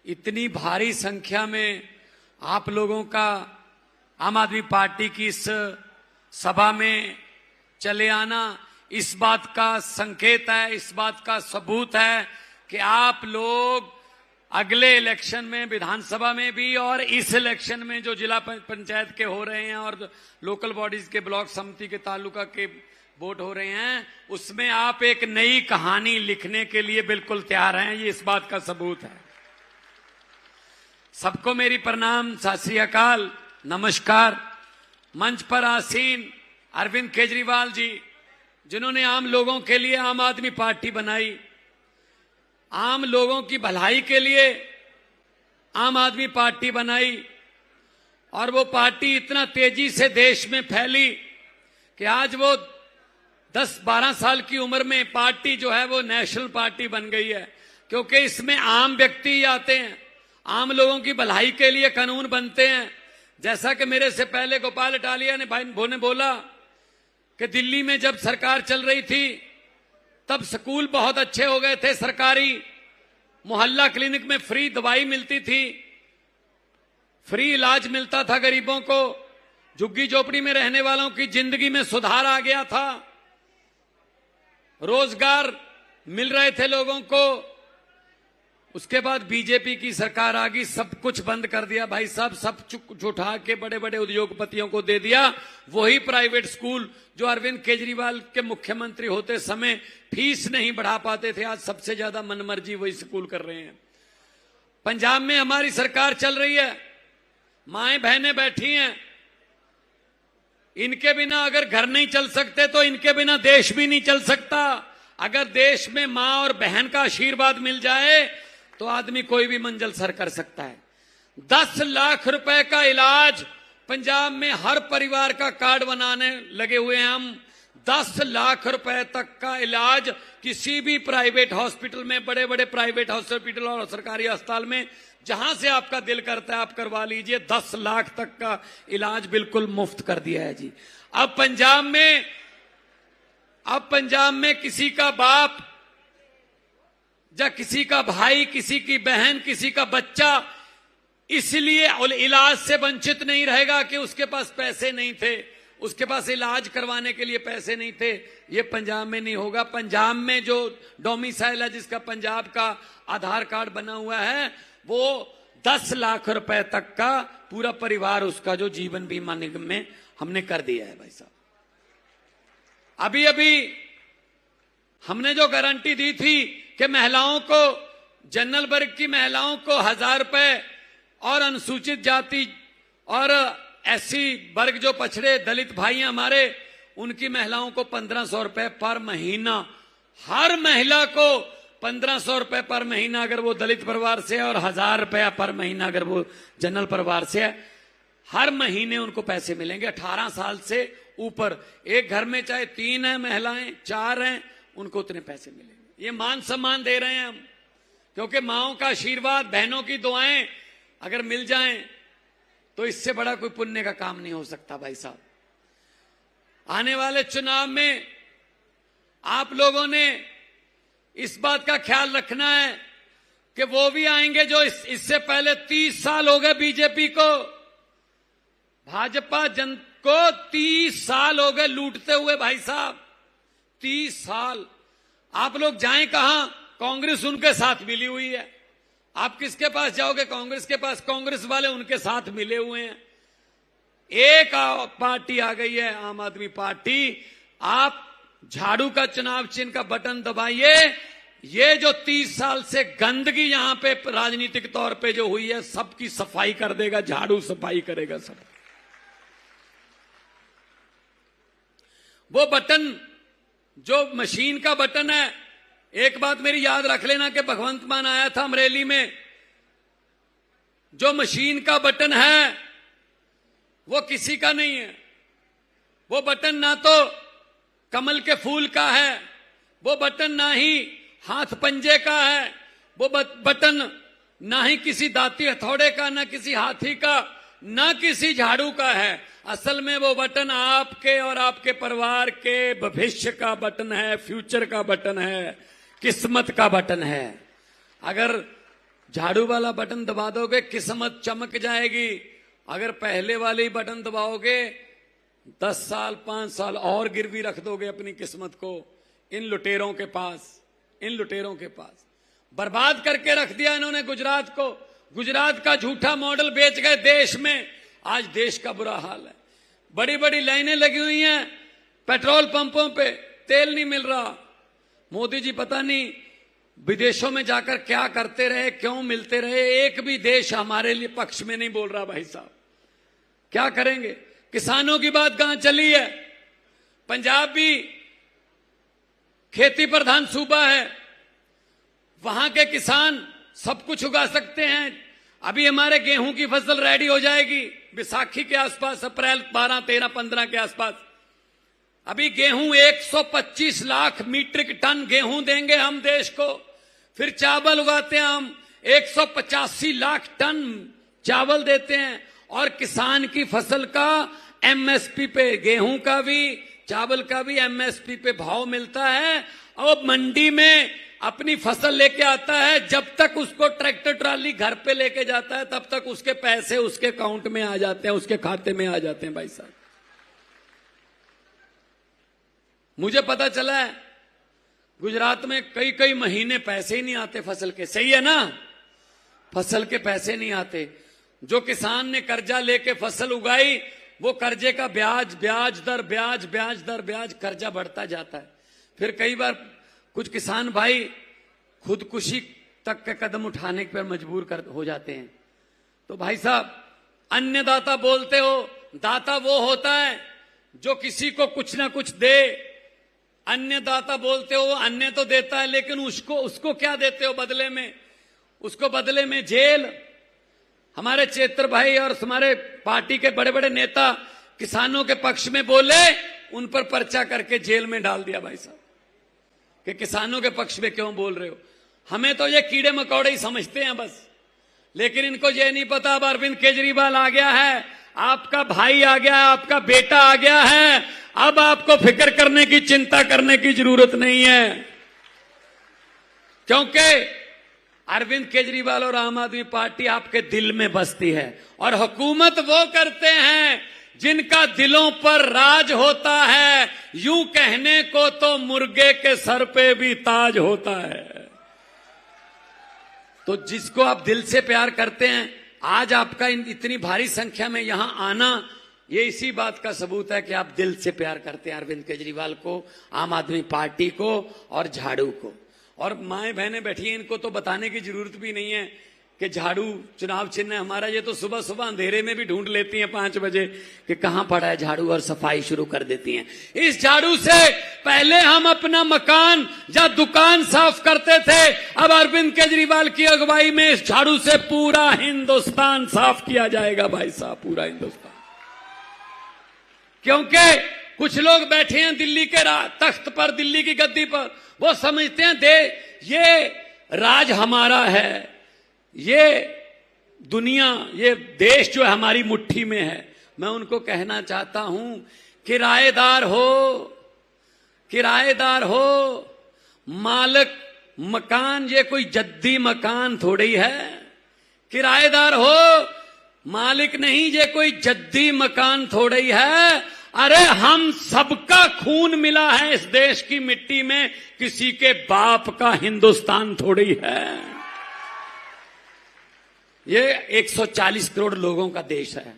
इतनी भारी संख्या में आप लोगों का आम आदमी पार्टी की इस सभा में चले आना इस बात का संकेत है, इस बात का सबूत है कि आप लोग अगले इलेक्शन में विधानसभा में भी और इस इलेक्शन में जो जिला पंचायत के हो रहे हैं और लोकल बॉडीज के ब्लॉक समिति के तालुका के वोट हो रहे हैं, उसमें आप एक नई कहानी लिखने के लिए बिल्कुल तैयार हैं। ये इस बात का सबूत है। सबको मेरी प्रणाम, सत श्री अकाल, नमस्कार। मंच पर आसीन अरविंद केजरीवाल जी, जिन्होंने आम लोगों के लिए आम आदमी पार्टी बनाई, आम लोगों की भलाई के लिए आम आदमी पार्टी बनाई, और वो पार्टी इतना तेजी से देश में फैली कि आज वो 10-12 साल की उम्र में पार्टी जो है वो नेशनल पार्टी बन गई है। क्योंकि इसमें आम व्यक्ति आते हैं, आम लोगों की भलाई के लिए कानून बनते हैं। जैसा कि मेरे से पहले गोपाल इटालिया ने भाई बोला कि दिल्ली में जब सरकार चल रही थी तब स्कूल बहुत अच्छे हो गए थे, सरकारी मोहल्ला क्लिनिक में फ्री दवाई मिलती थी, फ्री इलाज मिलता था गरीबों को, झुग्गी झोपड़ी में रहने वालों की जिंदगी में सुधार आ गया था, रोजगार मिल रहे थे लोगों को। उसके बाद बीजेपी की सरकार आ गई, सब कुछ बंद कर दिया भाई साहब, सब उठा के बड़े बड़े उद्योगपतियों को दे दिया। वही प्राइवेट स्कूल जो अरविंद केजरीवाल के मुख्यमंत्री होते समय फीस नहीं बढ़ा पाते थे, आज सबसे ज्यादा मनमर्जी वही स्कूल कर रहे हैं। पंजाब में हमारी सरकार चल रही है, माएं बहनें बैठी हैं, इनके बिना अगर घर नहीं चल सकते तो इनके बिना देश भी नहीं चल सकता। अगर देश में मां और बहन का आशीर्वाद मिल जाए तो आदमी कोई भी मंजिल सर कर सकता है। 10 लाख रुपए का इलाज पंजाब में हर परिवार का कार्ड बनाने लगे हुए हैं हम। 10 लाख रुपए तक का इलाज किसी भी प्राइवेट हॉस्पिटल में, बड़े बड़े प्राइवेट हॉस्पिटल और सरकारी अस्पताल में, जहां से आपका दिल करता है आप करवा लीजिए। 10 लाख तक का इलाज बिल्कुल मुफ्त कर दिया है जी। अब पंजाब में किसी का बाप या किसी का भाई, किसी की बहन, किसी का बच्चा इसलिए इलाज से वंचित नहीं रहेगा कि उसके पास पैसे नहीं थे, उसके पास इलाज करवाने के लिए पैसे नहीं थे। ये पंजाब में नहीं होगा। पंजाब में जो डोमिसाइल है, जिसका पंजाब का आधार कार्ड बना हुआ है, वो 10 लाख रुपए तक का पूरा परिवार उसका जो जीवन बीमा निगम में हमने कर दिया है भाई साहब। अभी हमने जो गारंटी दी थी कि महिलाओं को, जनरल वर्ग की महिलाओं को 1000 रुपए और अनुसूचित जाति और एससी वर्ग जो पछड़े दलित भाई हैं हमारे, उनकी महिलाओं को 1500 रुपए पर महीना, हर महिला को 1500 रुपए पर महीना अगर वो दलित परिवार से है, और 1000 रुपया पर महीना अगर वो जनरल परिवार से है, हर महीने उनको पैसे मिलेंगे। 18 साल से ऊपर एक घर में चाहे 3 है महिलाएं, 4 हैं, उनको उतने पैसे मिलेंगे। ये मान सम्मान दे रहे हैं हम, क्योंकि माओं का आशीर्वाद, बहनों की दुआएं अगर मिल जाएं तो इससे बड़ा कोई पुण्य का काम नहीं हो सकता भाई साहब। आने वाले चुनाव में आप लोगों ने इस बात का ख्याल रखना है कि वो भी आएंगे जो इससे पहले 30 साल हो गए बीजेपी को, भाजपा जन को 30 साल हो गए लूटते हुए भाई साहब। 30 साल आप लोग जाएं कहां? कांग्रेस उनके साथ मिली हुई है। आप किसके पास जाओगे? कांग्रेस के पास। कांग्रेस वाले उनके साथ मिले हुए हैं। एक पार्टी आ गई है, आम आदमी पार्टी। आप झाड़ू का चुनाव चिन्ह का बटन दबाइए। ये जो 30 साल से गंदगी यहां पे राजनीतिक तौर पे जो हुई है, सबकी सफाई कर देगा झाड़ू, सफाई करेगा सब। वो बटन जो मशीन का बटन है, एक बात मेरी याद रख लेना कि भगवंत मान आया था अमरेली में, जो मशीन का बटन है वो किसी का नहीं है। वो बटन ना तो कमल के फूल का है, वो बटन ना ही हाथ पंजे का है, वो बटन ना ही किसी दाती हथौड़े का, ना किसी हाथी का, ना किसी झाड़ू का है। असल में वो बटन आपके और आपके परिवार के भविष्य का बटन है, फ्यूचर का बटन है, किस्मत का बटन है। अगर झाड़ू वाला बटन दबा दोगे किस्मत चमक जाएगी। अगर पहले वाले ही बटन दबाओगे 10 साल 5 साल और गिरवी रख दोगे अपनी किस्मत को इन लुटेरों के पास। इन लुटेरों के पास बर्बाद करके रख दिया इन्होंने गुजरात को। गुजरात का झूठा मॉडल बेच गए देश में। आज देश का बुरा हाल है। बड़ी बड़ी लाइनें लगी हुई हैं पेट्रोल पंपों पे, तेल नहीं मिल रहा। मोदी जी पता नहीं विदेशों में जाकर क्या करते रहे, क्यों मिलते रहे। एक भी देश हमारे लिए पक्ष में नहीं बोल रहा। भाई साहब क्या करेंगे? किसानों की बात कहां चली है? पंजाब भी खेती प्रधान सूबा है, वहां के किसान सब कुछ उगा सकते हैं। अभी हमारे गेहूं की फसल रेडी हो जाएगी बैसाखी के आसपास, अप्रैल 12, 13, 15 के आसपास। अभी गेहूं 125 लाख मीट्रिक टन गेहूं देंगे हम देश को। फिर चावल उगाते हैं हम 185 लाख टन चावल देते हैं। और किसान की फसल का एमएसपी पे, गेहूं का भी चावल का भी एमएसपी पे भाव मिलता है। और मंडी में अपनी फसल लेके आता है, जब तक उसको ट्रैक्टर ट्राली घर पे लेके जाता है तब तक उसके पैसे उसके अकाउंट में आ जाते हैं, उसके खाते में आ जाते हैं। भाई साहब मुझे पता चला है गुजरात में कई कई महीने पैसे ही नहीं आते फसल के। सही है ना? फसल के पैसे नहीं आते। जो किसान ने कर्जा लेके फसल उगाई वो कर्जे का ब्याज ब्याज दर ब्याज ब्याज दर ब्याज कर्जा बढ़ता जाता है। फिर कई बार कुछ किसान भाई खुदकुशी तक के कदम उठाने पर मजबूर हो जाते हैं। तो भाई साहब अन्नदाता बोलते हो, दाता वो होता है जो किसी को कुछ ना कुछ दे। अन्नदाता बोलते हो, अन्न तो देता है लेकिन उसको क्या देते हो बदले में? उसको बदले में जेल। हमारे चेत्र भाई और हमारे पार्टी के बड़े बड़े नेता किसानों के पक्ष में बोले, उन पर पर्चा करके जेल में डाल दिया। भाई साहब कि किसानों के पक्ष में क्यों बोल रहे हो? हमें तो ये कीड़े मकोड़े ही समझते हैं बस, लेकिन इनको ये नहीं पता अब अरविंद केजरीवाल आ गया है, आपका भाई आ गया है, आपका बेटा आ गया है। अब आपको फिक्र करने की, चिंता करने की जरूरत नहीं है, क्योंकि अरविंद केजरीवाल और आम आदमी पार्टी आपके दिल में बसती है। और हुकूमत वो करते हैं जिनका दिलों पर राज होता है। यूं कहने को तो मुर्गे के सर पे भी ताज होता है। तो जिसको आप दिल से प्यार करते हैं, आज आपका इतनी भारी संख्या में यहां आना, ये इसी बात का सबूत है कि आप दिल से प्यार करते हैं अरविंद केजरीवाल को, आम आदमी पार्टी को और झाड़ू को। और माएं बहनें बैठी हैं, इनको तो बताने की जरूरत भी नहीं है कि झाड़ू चुनाव चिन्ह है हमारा। ये तो सुबह सुबह अंधेरे में भी ढूंढ लेती हैं 5 बजे कि कहां पड़ा है झाड़ू, और सफाई शुरू कर देती हैं। इस झाड़ू से पहले हम अपना मकान या दुकान साफ करते थे, अब अरविंद केजरीवाल की अगुवाई में इस झाड़ू से पूरा हिंदुस्तान साफ किया जाएगा। भाई साहब पूरा हिंदुस्तान। क्योंकि कुछ लोग बैठे हैं दिल्ली के तख्त पर, दिल्ली की गद्दी पर, वो समझते हैं ये राज हमारा है, ये दुनिया, ये देश जो है हमारी मुट्ठी में है। मैं उनको कहना चाहता हूं, किराएदार हो, मालिक मकान ये कोई जद्दी मकान थोड़ी है। किराएदार हो, मालिक नहीं, ये कोई जद्दी मकान थोड़ी है। अरे हम सबका खून मिला है इस देश की मिट्टी में, किसी के बाप का हिंदुस्तान थोड़ी है। ये 140 करोड़ लोगों का देश है,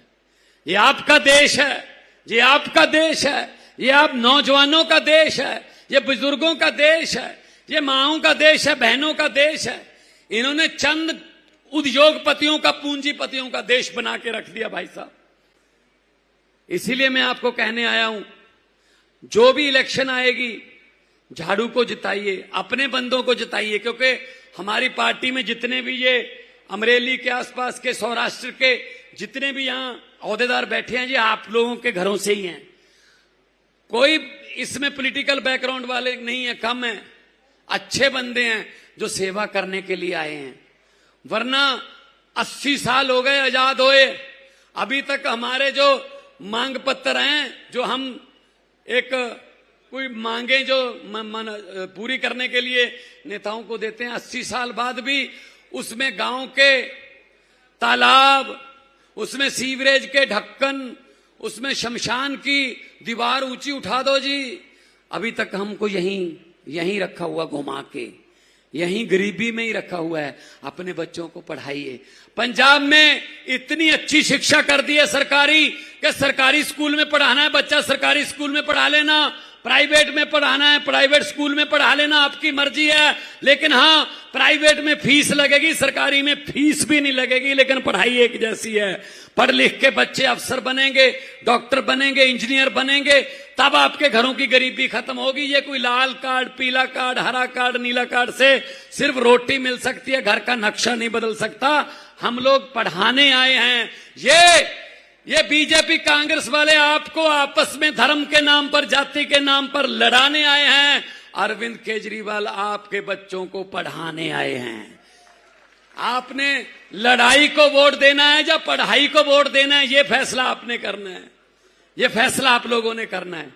ये आपका देश है, ये आपका देश है, ये आप नौजवानों का देश है, ये बुजुर्गों का देश है, ये माओं का देश है, बहनों का देश है। इन्होंने चंद उद्योगपतियों का, पूंजीपतियों का देश बना के रख दिया। भाई साहब इसीलिए मैं आपको कहने आया हूं, जो भी इलेक्शन आएगी झाड़ू को जिताइए, अपने बंदों को जिताइए। क्योंकि हमारी पार्टी में जितने भी ये अमरेली के आसपास के, सौराष्ट्र के जितने भी यहां ओहदेदार बैठे हैं, ये आप लोगों के घरों से ही हैं। कोई इसमें पॉलिटिकल बैकग्राउंड वाले नहीं है, कम है, अच्छे बंदे हैं जो सेवा करने के लिए आए हैं। वरना 80 साल हो गए आजाद होए, अभी तक हमारे जो मांग पत्र हैं, जो हम एक कोई मांगे जो पूरी करने के लिए नेताओं को देते हैं, 80 साल बाद भी उसमें गांव के तालाब, उसमें सीवरेज के ढक्कन, उसमें शमशान की दीवार ऊंची उठा दो जी। अभी तक हमको यहीं रखा हुआ घुमा के, यहीं गरीबी में ही रखा हुआ है। अपने बच्चों को पढ़ाइए। पंजाब में इतनी अच्छी शिक्षा कर दी है सरकारी, कि सरकारी स्कूल में पढ़ाना है बच्चा सरकारी स्कूल में पढ़ा लेना, प्राइवेट में पढ़ाना है प्राइवेट स्कूल में पढ़ा लेना, आपकी मर्जी है। लेकिन हाँ, प्राइवेट में फीस लगेगी, सरकारी में फीस भी नहीं लगेगी, लेकिन पढ़ाई एक जैसी है। पढ़ लिख के बच्चे अफसर बनेंगे, डॉक्टर बनेंगे, इंजीनियर बनेंगे, तब आपके घरों की गरीबी खत्म होगी। ये कोई लाल कार्ड, पीला कार्ड, हरा कार्ड, नीला कार्ड से सिर्फ रोटी मिल सकती है, घर का नक्शा नहीं बदल सकता। हम लोग पढ़ाने आए हैं। ये बीजेपी कांग्रेस वाले आपको आपस में धर्म के नाम पर, जाति के नाम पर लड़ाने आए हैं। अरविंद केजरीवाल आपके बच्चों को पढ़ाने आए हैं। आपने लड़ाई को वोट देना है या पढ़ाई को वोट देना है, यह फैसला आपने करना है। यह फैसला आप लोगों ने करना है।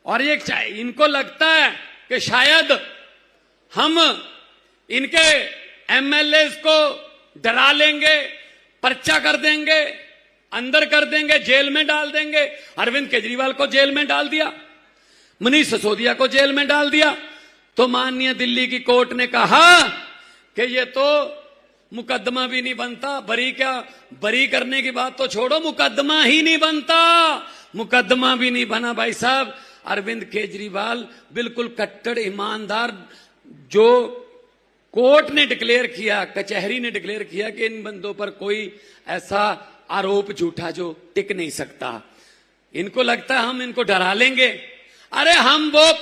और ये इनको लगता है कि शायद हम इनके एमएलए को डरा लेंगे, पर्चा कर देंगे, अंदर कर देंगे, जेल में डाल देंगे। अरविंद केजरीवाल को जेल में डाल दिया, मनीष सिसोदिया को जेल में डाल दिया, तो माननीय दिल्ली की कोर्ट ने कहा कि ये तो मुकदमा भी नहीं बनता। बरी करने की बात तो छोड़ो, मुकदमा ही नहीं बनता। मुकदमा भी नहीं बना भाई साहब। अरविंद केजरीवाल बिल्कुल कट्टर ईमानदार, जो कोर्ट ने डिक्लेयर किया, कचहरी ने डिक्लेयर किया कि इन बंदों पर कोई ऐसा आरोप झूठा जो टिक नहीं सकता। इनको लगता है हम इनको डरा लेंगे। अरे हम वो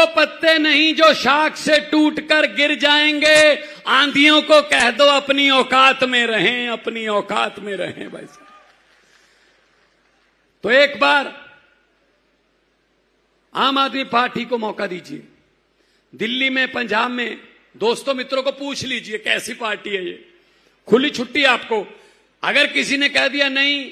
पत्ते नहीं जो शाख से टूटकर गिर जाएंगे। आंधियों को कह दो अपनी औकात में रहें, अपनी औकात में रहें भाई साहब। तो एक बार आम आदमी पार्टी को मौका दीजिए। दिल्ली में, पंजाब में दोस्तों मित्रों को पूछ लीजिए कैसी पार्टी है ये। खुली छुट्टी आपको। अगर किसी ने कह दिया नहीं,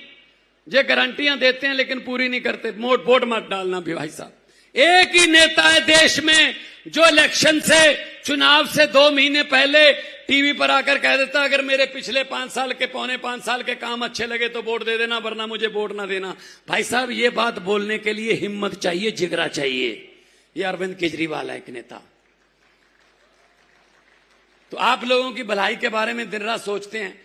ये गारंटियां देते हैं लेकिन पूरी नहीं करते, वोट मत डालना भी भाई साहब। एक ही नेता है देश में जो इलेक्शन से, चुनाव से 2 महीने पहले टीवी पर आकर कह देता अगर मेरे पिछले 5 साल के, पौने 5 साल के काम अच्छे लगे तो वोट दे देना, वरना मुझे वोट ना देना। भाई साहब, ये बात बोलने के लिए हिम्मत चाहिए, जिगरा चाहिए। ये अरविंद केजरीवाल है एक नेता। तो आप लोगों की भलाई के बारे में दिन रात सोचते हैं।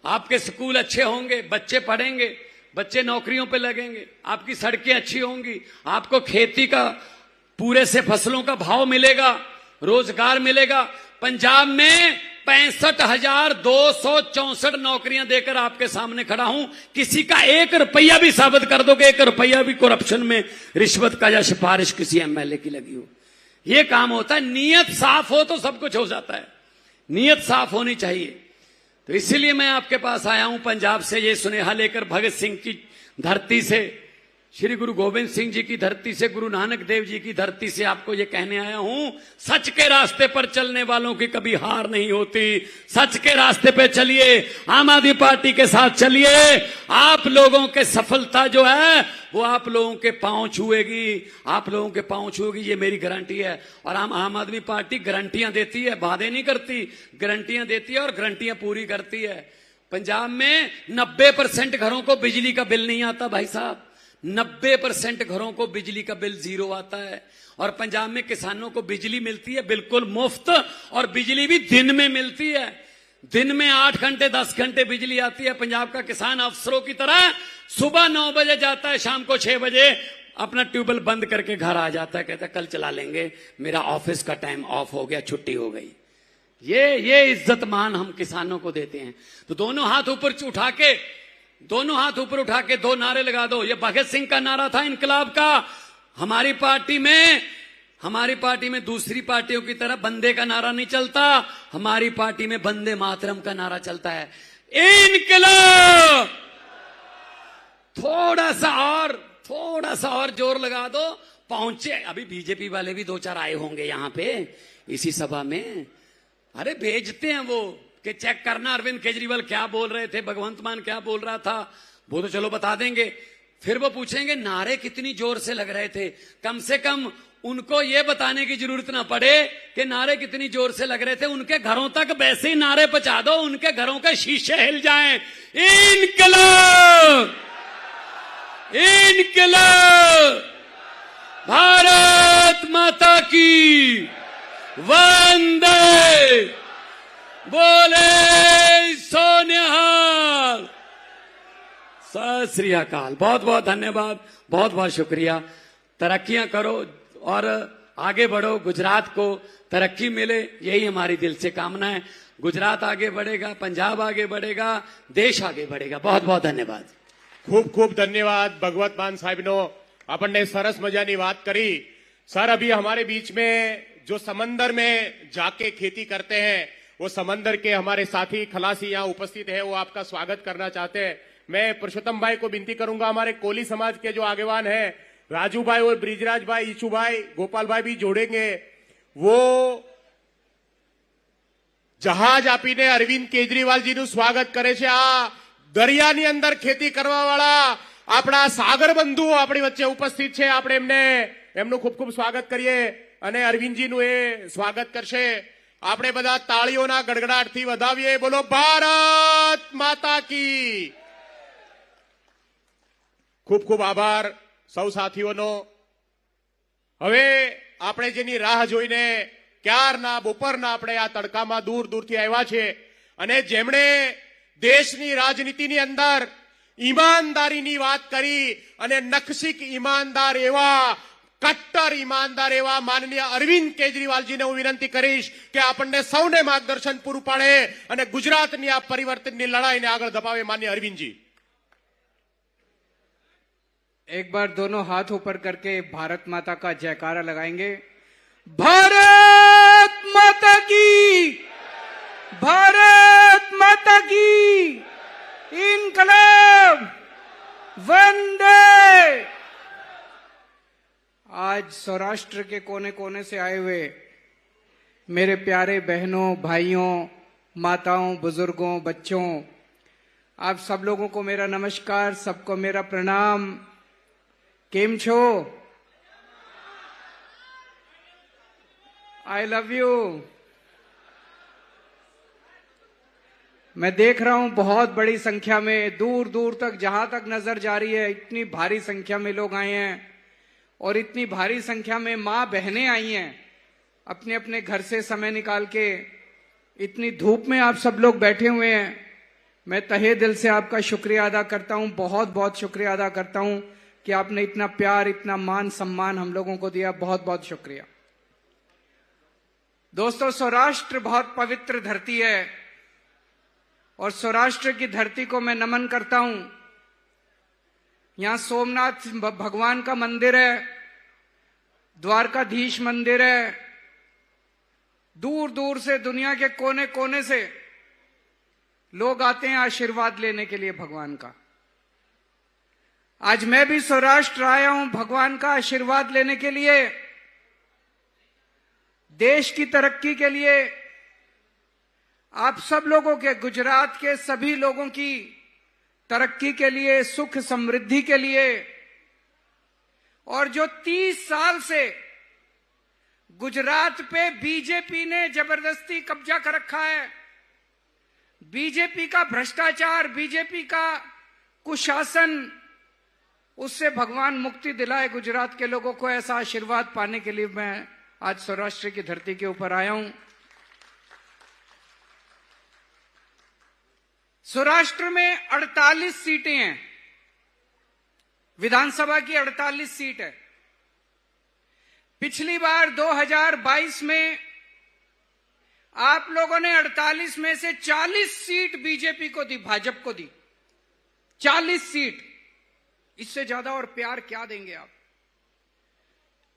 आपके स्कूल अच्छे होंगे, बच्चे पढ़ेंगे, बच्चे नौकरियों पे लगेंगे, आपकी सड़कें अच्छी होंगी, आपको खेती का पूरे से फसलों का भाव मिलेगा, रोजगार मिलेगा। पंजाब में 65,264 नौकरियां देकर आपके सामने खड़ा हूं। किसी का 1 रुपया भी साबित कर दो कि 1 रुपया भी करप्शन में, रिश्वत का या सिफारिश किसी एमएलए की लगी हो। यह काम होता है। नीयत साफ हो तो सब कुछ हो जाता है। नीयत साफ होनी चाहिए। तो इसीलिए मैं आपके पास आया हूं पंजाब से, ये सुनेहा लेकर, भगत सिंह की धरती से, श्री गुरु गोविंद सिंह जी की धरती से, गुरु नानक देव जी की धरती से आपको ये कहने आया हूं, सच के रास्ते पर चलने वालों की कभी हार नहीं होती। सच के रास्ते पे चलिए, आम आदमी पार्टी के साथ चलिए। आप लोगों के सफलता जो है वो आप लोगों के पांव छुएगी, आप लोगों के पांव छुएगी, ये मेरी गारंटी है। और आम आदमी पार्टी गारंटियां देती है, वादे नहीं करती, गारंटियां देती है और गारंटियां पूरी करती है। पंजाब में 90% घरों को बिजली का बिल नहीं आता भाई साहब। 90% घरों को बिजली का बिल 0 आता है। और पंजाब में किसानों को बिजली मिलती है बिल्कुल मुफ्त, और बिजली भी दिन में मिलती है। दिन में 8 घंटे 10 घंटे बिजली आती है। पंजाब का किसान अफसरों की तरह सुबह 9 बजे जाता है, शाम को 6 बजे अपना ट्यूबवेल बंद करके घर आ जाता है, कहता है कल चला लेंगे, मेरा ऑफिस का टाइम ऑफ हो गया, छुट्टी हो गई। ये इज्जत मान हम किसानों को देते हैं। तो दोनों हाथ ऊपर उठा के 2 नारे लगा दो। ये भगत सिंह का नारा था इनकलाब का। हमारी पार्टी में दूसरी पार्टियों की तरह बंदे का नारा नहीं चलता। हमारी पार्टी में वंदे मातरम का नारा चलता है। इनकलाब। थोड़ा सा और जोर लगा दो। पहुंचे, अभी बीजेपी वाले भी 2-4 आए होंगे यहां पे इसी सभा में। अरे भेजते हैं वो कि चेक करना अरविंद केजरीवाल क्या बोल रहे थे, भगवंत मान क्या बोल रहा था, वो तो चलो बता देंगे। फिर वो पूछेंगे नारे कितनी जोर से लग रहे थे। कम से कम उनको ये बताने की जरूरत ना पड़े कि नारे कितनी जोर से लग रहे थे, उनके घरों तक वैसे ही नारे पहुंचा दो, उनके घरों के शीशे हिल जाएं। इनकलाब, इनकलाब, भारत माता की वंदे, बोले सोनिहाल, सत श्री अकाल। बहुत बहुत धन्यवाद, बहुत बहुत शुक्रिया। तरक्कियां करो और आगे बढ़ो, गुजरात को तरक्की मिले, यही हमारी दिल से कामना है। गुजरात आगे बढ़ेगा, पंजाब आगे बढ़ेगा, देश आगे बढ़ेगा। बहुत बहुत धन्यवाद। खूब खूब धन्यवाद भगवत मान साहब नो, આપણને સરસ મજાની વાત કરી। सर, अभी हमारे बीच में जो समंदर में जाके खेती करते हैं, वो समंदर के हमारे साथी खलासी यहाँ उपस्थित है, वो आपका स्वागत करना चाहते हैं। मैं पुरुषोत्तम भाई को विनती करूंगा, हमारे कोली समाज के जो आगेवान हैं, राजू भाई और ब्रिजराज भाई, ईचू भाई, गोपाल भाई भी जोड़ेंगे। वो जहाज आपीने अरविंद केजरीवाल जी નું સ્વાગત કરે છે। આ દરિયાની અંદર ખેતી કરવા વાળા આપણા સાગર બંધુઓ આપણી વચ્ચે ઉપસ્થિત છે, આપણે એમનું ખૂબ ખૂબ સ્વાગત કરીએ અને અરવિંદજીનું એ સ્વાગત કરશે। આપણે બધા તાળીઓના ગડગડાટથી વધાવીએ। બોલો ભારત માતા की। ખૂબ ખૂબ આભાર સૌ સાથીઓનો। હવે આપણે જેની રાહ જોઈને ક્યારના બપોરના આપણે આ તડકામાં દૂર દૂરથી આવ્યા છે અને જેમણે દેશની રાજનીતિની અંદર ઈમાનદારીની વાત કરી અને નખશીક ઈમાનદાર એવા, કટ્ટર ઈમાનદાર એવા માનનીય અરવિંદ કેજરીવાલજીને હું વિનંતી કરીશ કે આપણને સૌને માર્ગદર્શન પૂરું પાડે અને ગુજરાતની આ પરિવર્તનની લડાઈને આગળ ધપાવે। માનનીય અરવિંદજી, एक बार दोनों हाथ ऊपर करके भारत माता का जयकारा लगाएंगे। भारत माता की, भारत माता की, इनकलाब, वंदे। आज सौराष्ट्र के कोने कोने से आए हुए मेरे प्यारे बहनों, भाइयों, माताओं, बुजुर्गों, बच्चों, आप सब लोगों को मेरा नमस्कार, सबको मेरा प्रणाम। केम छो? I love you. मैं देख रहा हूं बहुत बड़ी संख्या में, दूर दूर तक, जहां तक नजर जा रही है, इतनी भारी संख्या में लोग आए हैं और इतनी भारी संख्या में मां बहनें आई हैं अपने अपने घर से समय निकाल के। इतनी धूप में आप सब लोग बैठे हुए हैं। मैं तहे दिल से आपका शुक्रिया अदा करता हूं, बहुत बहुत शुक्रिया अदा करता हूं कि आपने इतना प्यार, इतना मान सम्मान हम लोगों को दिया। बहुत बहुत शुक्रिया। दोस्तों, सौराष्ट्र बहुत पवित्र धरती है और सौराष्ट्र की धरती को मैं नमन करता हूं। यहां सोमनाथ भगवान का मंदिर है, द्वारकाधीश मंदिर है। दूर दूर से, दुनिया के कोने कोने से लोग आते हैं आशीर्वाद लेने के लिए भगवान का। आज मैं भी सौराष्ट्र आया हूं भगवान का आशीर्वाद लेने के लिए, देश की तरक्की के लिए, आप सब लोगों के, गुजरात के सभी लोगों की तरक्की के लिए, सुख समृद्धि के लिए। और जो 30 साल से गुजरात पे बीजेपी ने जबरदस्ती कब्जा कर रखा है, बीजेपी का भ्रष्टाचार, बीजेपी का कुशासन, उससे भगवान मुक्ति दिलाए गुजरात के लोगों को। ऐसा आशीर्वाद पाने के लिए मैं आज सौराष्ट्र की धरती के ऊपर आया हूं। सौराष्ट्र में 48 सीटें हैं, विधानसभा की 48 सीट है। पिछली बार 2022 में आप लोगों ने 48 में से 40 सीट बीजेपी को दी, भाजपा को दी। 40 सीट, इससे ज्यादा और प्यार क्या देंगे आप?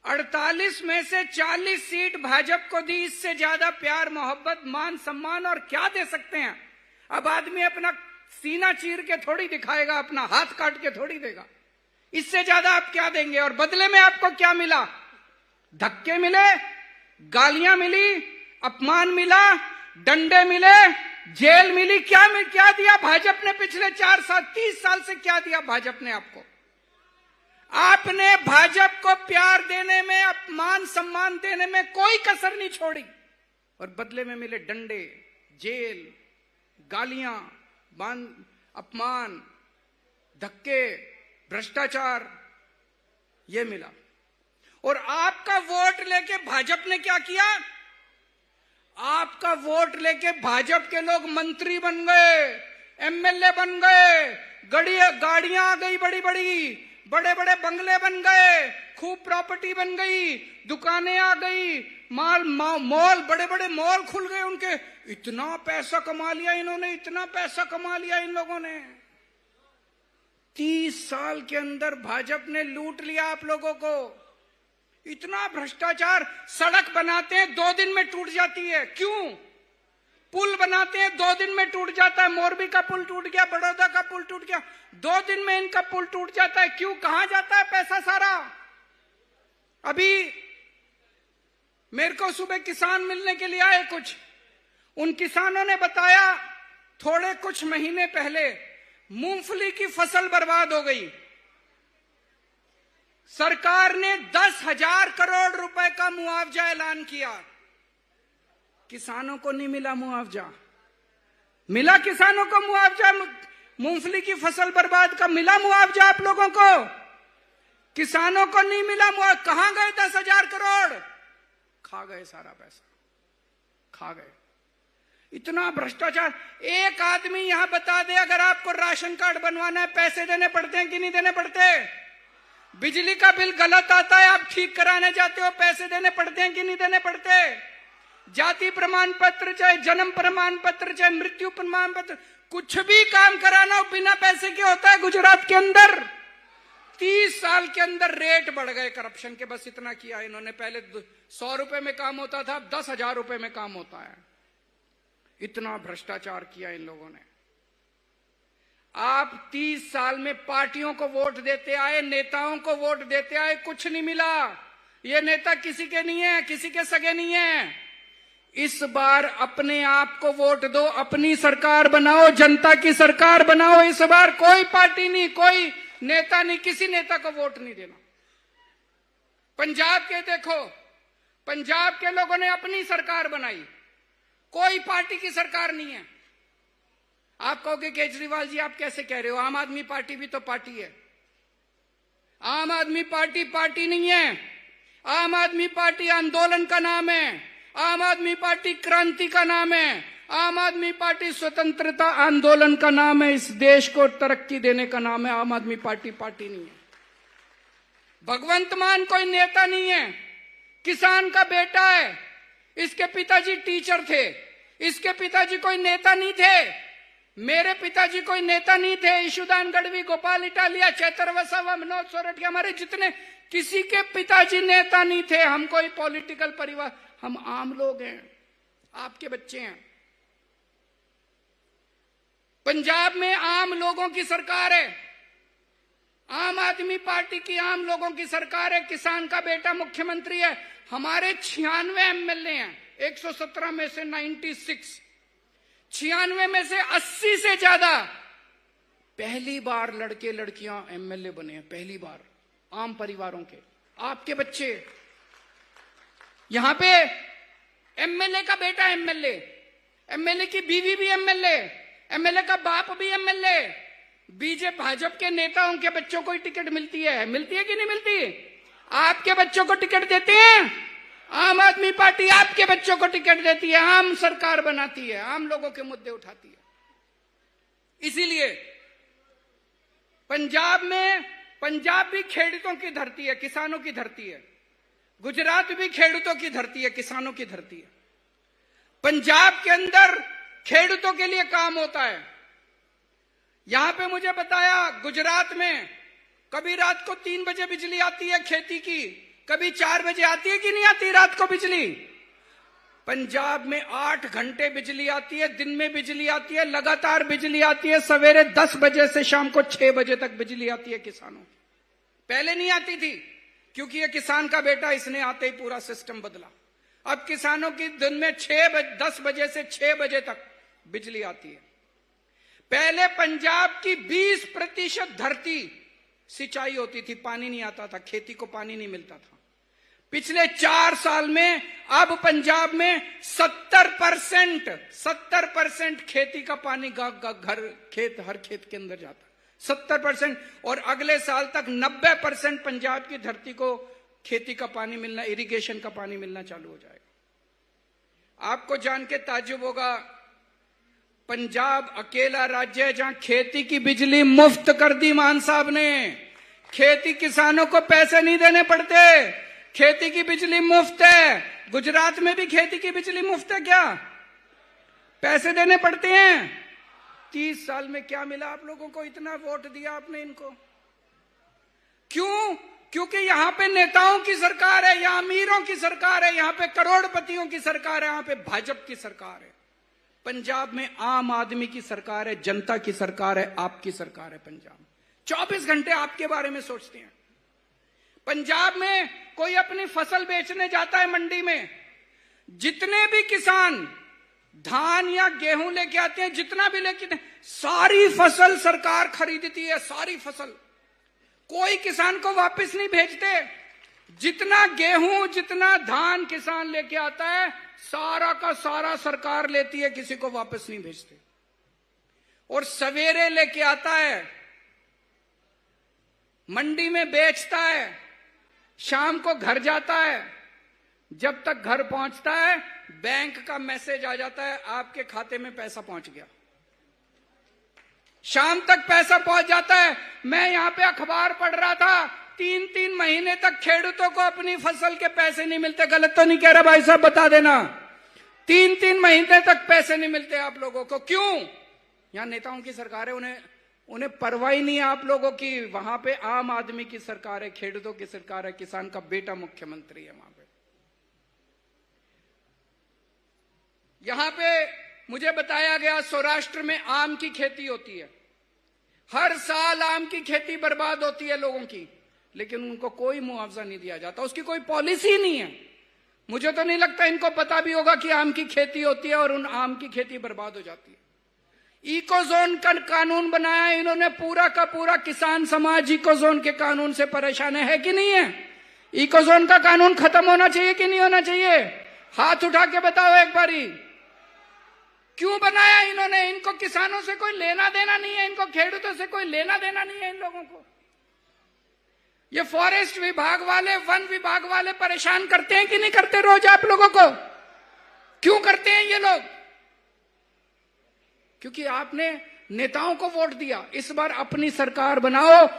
48 में से 40 सीट भाजपा को दी, इससे ज्यादा प्यार, मोहब्बत, मान सम्मान और क्या दे सकते हैं? अब आदमी अपना सीना चीर के थोड़ी दिखाएगा, अपना हाथ काट के थोड़ी देगा। इससे ज्यादा आप क्या देंगे? और बदले में आपको क्या मिला? धक्के मिले, गालियां मिली, अपमान मिला, डंडे मिले, जेल मिली। क्या दिया भाजपा ने? पिछले 4 साल 30 साल से क्या दिया भाजपा ने आपको? आपने भाजपा को प्यार देने में, अपमान सम्मान देने में कोई कसर नहीं छोड़ी, और बदले में मिले डंडे, जेल, गालियां, अपमान, धक्के, भ्रष्टाचार, ये मिला। और आपका वोट लेके भाजपा ने क्या किया? आपका वोट लेके भाजपा के लोग मंत्री बन गए, एमएलए बन गए, गाड़ियां आ गई बड़ी बड़ी, बड़े बड़े बंगले बन गए, खूब प्रॉपर्टी बन गई, दुकानें आ गई, मॉल, बड़े बड़े मॉल खुल गए उनके। इतना पैसा कमा लिया इन्होंने, इतना पैसा कमा लिया इन लोगों ने। 30 साल के अंदर भाजपा ने लूट लिया आप लोगों को। इतना भ्रष्टाचार, सड़क बनाते हैं 2 दिन में टूट जाती है, क्यों? पुल बनाते हैं 2 दिन में टूट जाता है, मोरबी का पुल टूट गया, बड़ौदा का पुल टूट गया, 2 दिन में इनका पुल टूट जाता है, क्यों? कहां जाता है पैसा सारा? अभी मेरे को सुबह किसान मिलने के लिए आए कुछ, उन किसानों ने बताया थोड़े कुछ महीने पहले मूंगफली की फसल बर्बाद हो गई। सरकार ने 10,000 करोड़ रुपए का मुआवजा ऐलान किया, किसानों को नहीं मिला मुआवजा। मिला किसानों को मुआवजा? मूंगफली की फसल बर्बाद का मिला मुआवजा आप लोगों को? किसानों को नहीं मिला मुआवजा। कहां गए 10,000 करोड़? खा गए सारा पैसा, खा गए। इतना भ्रष्टाचार। एक आदमी यहां बता दे, अगर आपको राशन कार्ड बनवाना है पैसे देने पड़ते हैं कि नहीं देने पड़ते? बिजली का बिल गलत आता है, आप ठीक कराने जाते हो, पैसे देने पड़ते हैं कि नहीं देने पड़ते? जाति प्रमाण पत्र, चाहे जन्म प्रमाण पत्र, चाहे मृत्यु प्रमाण पत्र, कुछ भी काम कराना हो बिना पैसे के होता है गुजरात के अंदर। 30 साल के अंदर रेट बढ़ गए करप्शन के, बस इतना किया इन्होंने। पहले 100 रुपए में काम होता था, अब 10,000 रुपए में काम होता है। इतना भ्रष्टाचार किया इन लोगों ने। आप 30 साल में पार्टियों को वोट देते आए, नेताओं को वोट देते आए, कुछ नहीं मिला। ये नेता किसी के नहीं है, किसी के सगे नहीं है। इस बार अपने आप को वोट दो, अपनी सरकार बनाओ, जनता की सरकार बनाओ। इस बार कोई पार्टी नहीं, कोई नेता नहीं, किसी नेता को वोट नहीं देना। पंजाब के देखो, पंजाब के लोगों ने अपनी सरकार बनाई, कोई पार्टी की सरकार नहीं है। आप कहोगे केजरीवाल जी आप कैसे कह रहे हो, आम आदमी पार्टी भी तो पार्टी है। आम आदमी पार्टी पार्टी नहीं है। आम आदमी पार्टी आंदोलन का नाम है, आम आदमी पार्टी क्रांति का नाम है, आम आदमी पार्टी स्वतंत्रता आंदोलन का नाम है, इस देश को तरक्की देने का नाम है। आम आदमी पार्टी पार्टी नहीं है। भगवंत मान कोई नेता नहीं है, किसान का बेटा है। इसके पिताजी टीचर थे, इसके पिताजी कोई नेता नहीं थे। मेरे पिताजी कोई नेता नहीं थे। ईशुदान गढ़वी, गोपाल इटालिया, चैतर वसावा, मनोज सोरठिया, हमारे जितने, किसी के पिताजी नेता नहीं थे। हम कोई पॉलिटिकल परिवार, हम आम लोग हैं, आपके बच्चे हैं। पंजाब में आम लोगों की सरकार है, आम आदमी पार्टी की आम लोगों की सरकार है। किसान का बेटा मुख्यमंत्री है। हमारे 96 एमएलए हैं, 117 में से 96, 96 में से 80 से ज्यादा पहली बार लड़के लड़कियां एमएलए बने हैं, पहली बार, आम परिवारों के, आपके बच्चे। यहां पे एमएलए का बेटा एमएलए, एमएलए की बीवी भी एमएलए, एमएलए का बाप भी एमएलए। बीजेपी भाजपा के नेताओं के बच्चों को ही टिकट मिलती है कि नहीं मिलती? आपके बच्चों को टिकट देते हैं? आम आदमी पार्टी आपके बच्चों को टिकट देती है, आम सरकार बनाती है, आम लोगों के मुद्दे उठाती है। इसीलिए पंजाब में, पंजाब भी खेडूतों की धरती है, किसानों की धरती है। गुजरात भी खेडूतों की धरती है, किसानों की धरती है। पंजाब के अंदर खेडूतों के लिए काम होता है। यहां पे मुझे बताया, गुजरात में कभी रात को 3 बजे बिजली आती है खेती की, कभी 4 बजे आती है कि नहीं आती रात को बिजली? पंजाब में 8 घंटे बिजली आती है, दिन में बिजली आती है, लगातार बिजली आती है। सवेरे 10 बजे से शाम को 6 बजे तक बिजली आती है किसानों की। पहले नहीं आती थी, क्योंकि ये किसान का बेटा, इसने आते ही पूरा सिस्टम बदला। अब किसानों की दिन में 10 बजे से 6 बजे तक बिजली आती है। पहले पंजाब की 20% धरती सिंचाई होती थी, पानी नहीं आता था, खेती को पानी नहीं मिलता था। पिछले 4 साल में अब पंजाब में 70% खेती का पानी घर खेत हर खेत के अंदर जाता, 70%। और अगले साल तक 90% पंजाब की धरती को खेती का पानी मिलना, इरिगेशन का पानी मिलना चालू हो जाएगा। आपको जान के ताज्जुब होगा, पंजाब अकेला राज्य है जहां खेती की बिजली मुफ्त कर दी मान साहब ने। खेती किसानों को पैसे नहीं देने पड़ते, खेती की बिजली मुफ्त है। गुजरात में भी खेती की बिजली मुफ्त है क्या? पैसे देने पड़ते हैं। 30 साल में क्या मिला आप लोगों को? इतना वोट दिया आपने इनको, क्यों? क्योंकि यहां पे नेताओं की सरकार है, यहां अमीरों की सरकार है, यहां पे करोड़पतियों की सरकार है, यहां पे भाजपा की सरकार है। पंजाब में आम आदमी की सरकार है, जनता की सरकार है, आपकी सरकार है। पंजाब 24 घंटे आपके बारे में सोचते हैं। पंजाब में कोई अपनी फसल बेचने जाता है मंडी में, जितने भी किसान धान या गेहूं लेके आते हैं, जितना भी लेके, सारी फसल सरकार खरीदती है, सारी फसल। कोई किसान को वापस नहीं भेजते। जितना गेहूं, जितना धान किसान लेके आता है, सारा का सारा सरकार लेती है, किसी को वापस नहीं भेजते। और सवेरे लेके आता है, मंडी में बेचता है, शाम को घर जाता है। जब तक घर पहुंचता है, बैंक का मैसेज आ जाता है, आपके खाते में पैसा पहुंच गया। शाम तक पैसा पहुंच जाता है। मैं यहां पे अखबार पढ़ रहा था, 3-3 महीने तक खेडूतों को अपनी फसल के पैसे नहीं मिलते। गलत तो नहीं कह रहा भाई साहब, बता देना। 3-3 महीने तक पैसे नहीं मिलते आप लोगों को। क्यों? यहां नेताओं की सरकार है, उन्हें परवाह ही नहीं है आप लोगों की। वहां पे आम आदमी की सरकार है, खेडूतों की सरकार है, किसान का बेटा मुख्यमंत्री है वहां पे। यहां पे मुझे बताया गया, सौराष्ट्र में आम की खेती होती है, हर साल आम की खेती बर्बाद होती है लोगों की, लेकिन उनको कोई मुआवजा नहीं दिया जाता, उसकी कोई पॉलिसी नहीं है। मुझे तो नहीं लगता इनको पता भी होगा कि आम की खेती होती है और उन आम की खेती बर्बाद हो जाती है। इकोजोन का कानून बनाया है इन्होंने, पूरा का पूरा किसान समाज इकोजोन के कानून से परेशान है कि नहीं है? इकोजोन का कानून खत्म होना चाहिए कि नहीं होना चाहिए? हाथ उठा के बताओ एक बारी। क्यों बनाया इन्होंने? इनको किसानों से कोई लेना देना नहीं है, इनको खेडूतों से कोई लेना देना नहीं है इन लोगों को। ये फॉरेस्ट विभाग वाले, वन विभाग वाले परेशान करते हैं कि नहीं करते रोज आप लोगों को? क्यों करते हैं ये लोग? क्योंकि आपने नेताओं को वोट दिया। इस बार अपनी सरकार बनाओ।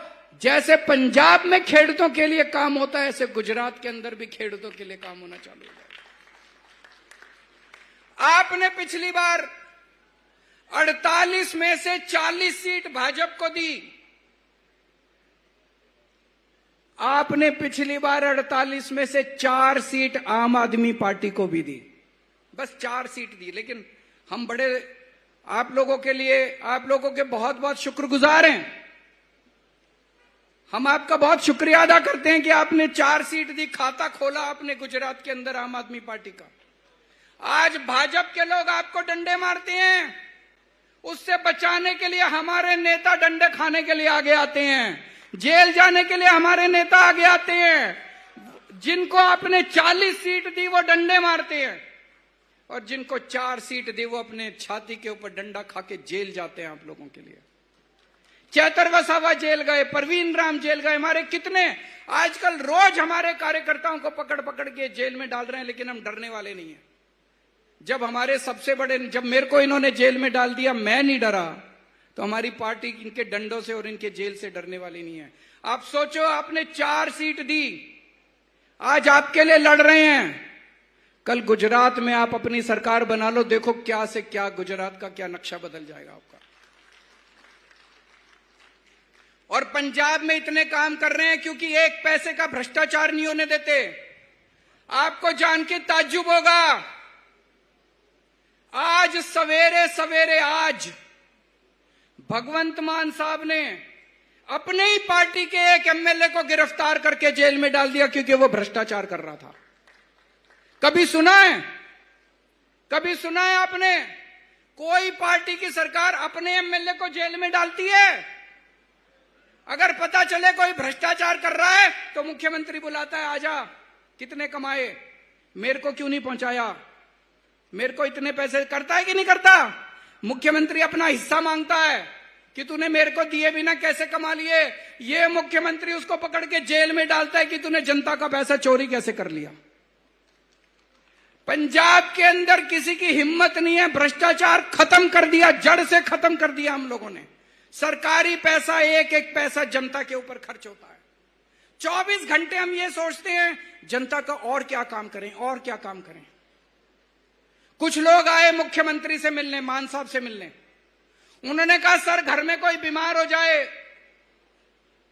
जैसे पंजाब में खेडूतों के लिए काम होता है, ऐसे गुजरात के अंदर भी खेडूतों के लिए काम होना चालू हो जाए। आपने पिछली बार 48 में से 40 सीट भाजपा को दी। आपने पिछली बार 48 में से 4 सीट आम आदमी पार्टी को भी दी, बस 4 सीट दी। लेकिन हम बड़े आप लोगों के लिए, आप लोगों के बहुत बहुत शुक्रगुजार हैं। हम आपका बहुत शुक्रिया अदा करते हैं कि आपने 4 सीट दी, खाता खोला आपने गुजरात के अंदर आम आदमी पार्टी का। आज भाजपा के लोग आपको डंडे मारते हैं, उससे बचाने के लिए हमारे नेता डंडे खाने के लिए आगे आते हैं, जेल जाने के लिए हमारे नेता आगे आते हैं। जिनको आपने 40 सीट दी वो डंडे मारते हैं, और जिनको 4 सीट दी वो अपने छाती के ऊपर डंडा खा के जेल जाते हैं आप लोगों के लिए। चैतर वसावा जेल गए, परवीन राम जेल गए, हमारे कितने आजकल रोज हमारे कार्यकर्ताओं को पकड़ पकड़ के जेल में डाल रहे हैं, लेकिन हम डरने वाले नहीं हैं। जब हमारे सबसे बड़े, जब मेरे को इन्होंने जेल में डाल दिया, मैं नहीं डरा, तो हमारी पार्टी इनके डंडों से और इनके जेल से डरने वाली नहीं है। आप सोचो, आपने 4 सीट दी, आज आपके लिए लड़ रहे हैं। कल गुजरात में आप अपनी सरकार बना लो, देखो क्या से क्या गुजरात का क्या नक्शा बदल जाएगा आपका। और पंजाब में इतने काम कर रहे हैं क्योंकि एक पैसे का भ्रष्टाचार नहीं होने देते। आपको जान के ताज्जुब होगा, आज सवेरे सवेरे आज भगवंत मान साहब ने अपने ही पार्टी के एक एमएलए को गिरफ्तार करके जेल में डाल दिया क्योंकि वो भ्रष्टाचार कर रहा था। कभी सुना है? कभी सुना है आपने कोई पार्टी की सरकार अपने एमएलए को जेल में डालती है? अगर पता चले कोई भ्रष्टाचार कर रहा है तो मुख्यमंत्री बुलाता है, आजा, कितने कमाए, मेरे को क्यों नहीं पहुंचाया, मेरे को इतने पैसे, करता है कि नहीं करता? मुख्यमंत्री अपना हिस्सा मांगता है कि तूने मेरे को दिए बिना कैसे कमा लिए। ये मुख्यमंत्री उसको पकड़ के जेल में डालता है कि तूने जनता का पैसा चोरी कैसे कर लिया। पंजाब के अंदर किसी की हिम्मत नहीं है, भ्रष्टाचार खत्म कर दिया, जड़ से खत्म कर दिया हम लोगों ने। सरकारी पैसा, एक एक पैसा जनता के ऊपर खर्च होता है। 24 घंटे हम ये सोचते हैं जनता का और क्या काम करें, और क्या काम करें। कुछ लोग आए मुख्यमंत्री से मिलने, मान साहब से मिलने। उन्होंने कहा सर घर में कोई बीमार हो जाए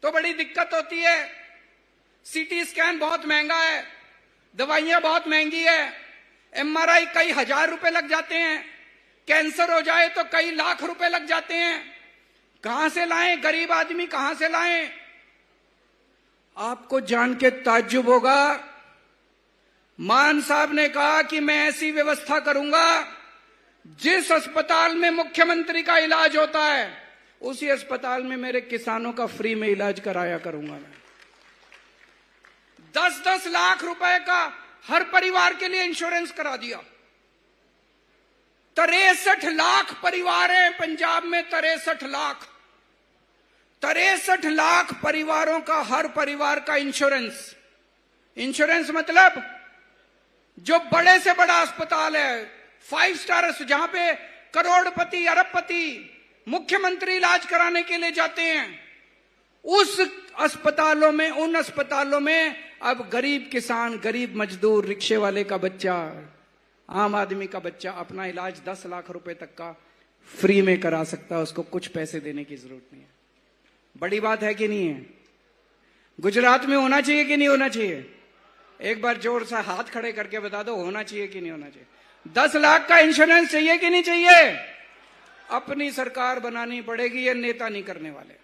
तो बड़ी दिक्कत होती है, सीटी स्कैन बहुत महंगा है, दवाइयां बहुत महंगी है, एमआरआई कई हजार रुपए लग जाते हैं, कैंसर हो जाए तो कई लाख रुपए लग जाते हैं, कहां से लाएं, गरीब आदमी कहां से लाएं। आपको जान के ताज्जुब होगा, मान साहब ने कहा कि मैं ऐसी व्यवस्था करूंगा जिस अस्पताल में मुख्यमंत्री का इलाज होता है उसी अस्पताल में मेरे किसानों का फ्री में इलाज कराया करूंगा मैं। 10-10 लाख रुपए का हर परिवार के लिए इंश्योरेंस करा दिया। 63 लाख परिवार हैं पंजाब में, 63 लाख परिवारों का, हर परिवार का इंश्योरेंस। इंश्योरेंस मतलब जो बड़े से बड़ा अस्पताल है, 5 स्टार, जहां पे करोड़पति अरबपति मुख्यमंत्री इलाज कराने के लिए जाते हैं, उस अस्पतालों में, उन अस्पतालों में अब गरीब किसान, गरीब मजदूर, रिक्शे वाले का बच्चा, आम आदमी का बच्चा अपना इलाज 10 लाख रुपए तक का फ्री में करा सकता है, उसको कुछ पैसे देने की जरूरत नहीं है। बड़ी बात है कि नहीं है? गुजरात में होना चाहिए कि नहीं होना चाहिए? एक बार जोर से हाथ खड़े करके बता दो, होना चाहिए कि नहीं होना चाहिए? 10 लाख का इंश्योरेंस चाहिए कि नहीं चाहिए? अपनी सरकार बनानी पड़ेगी, ये नेता नहीं करने वाले।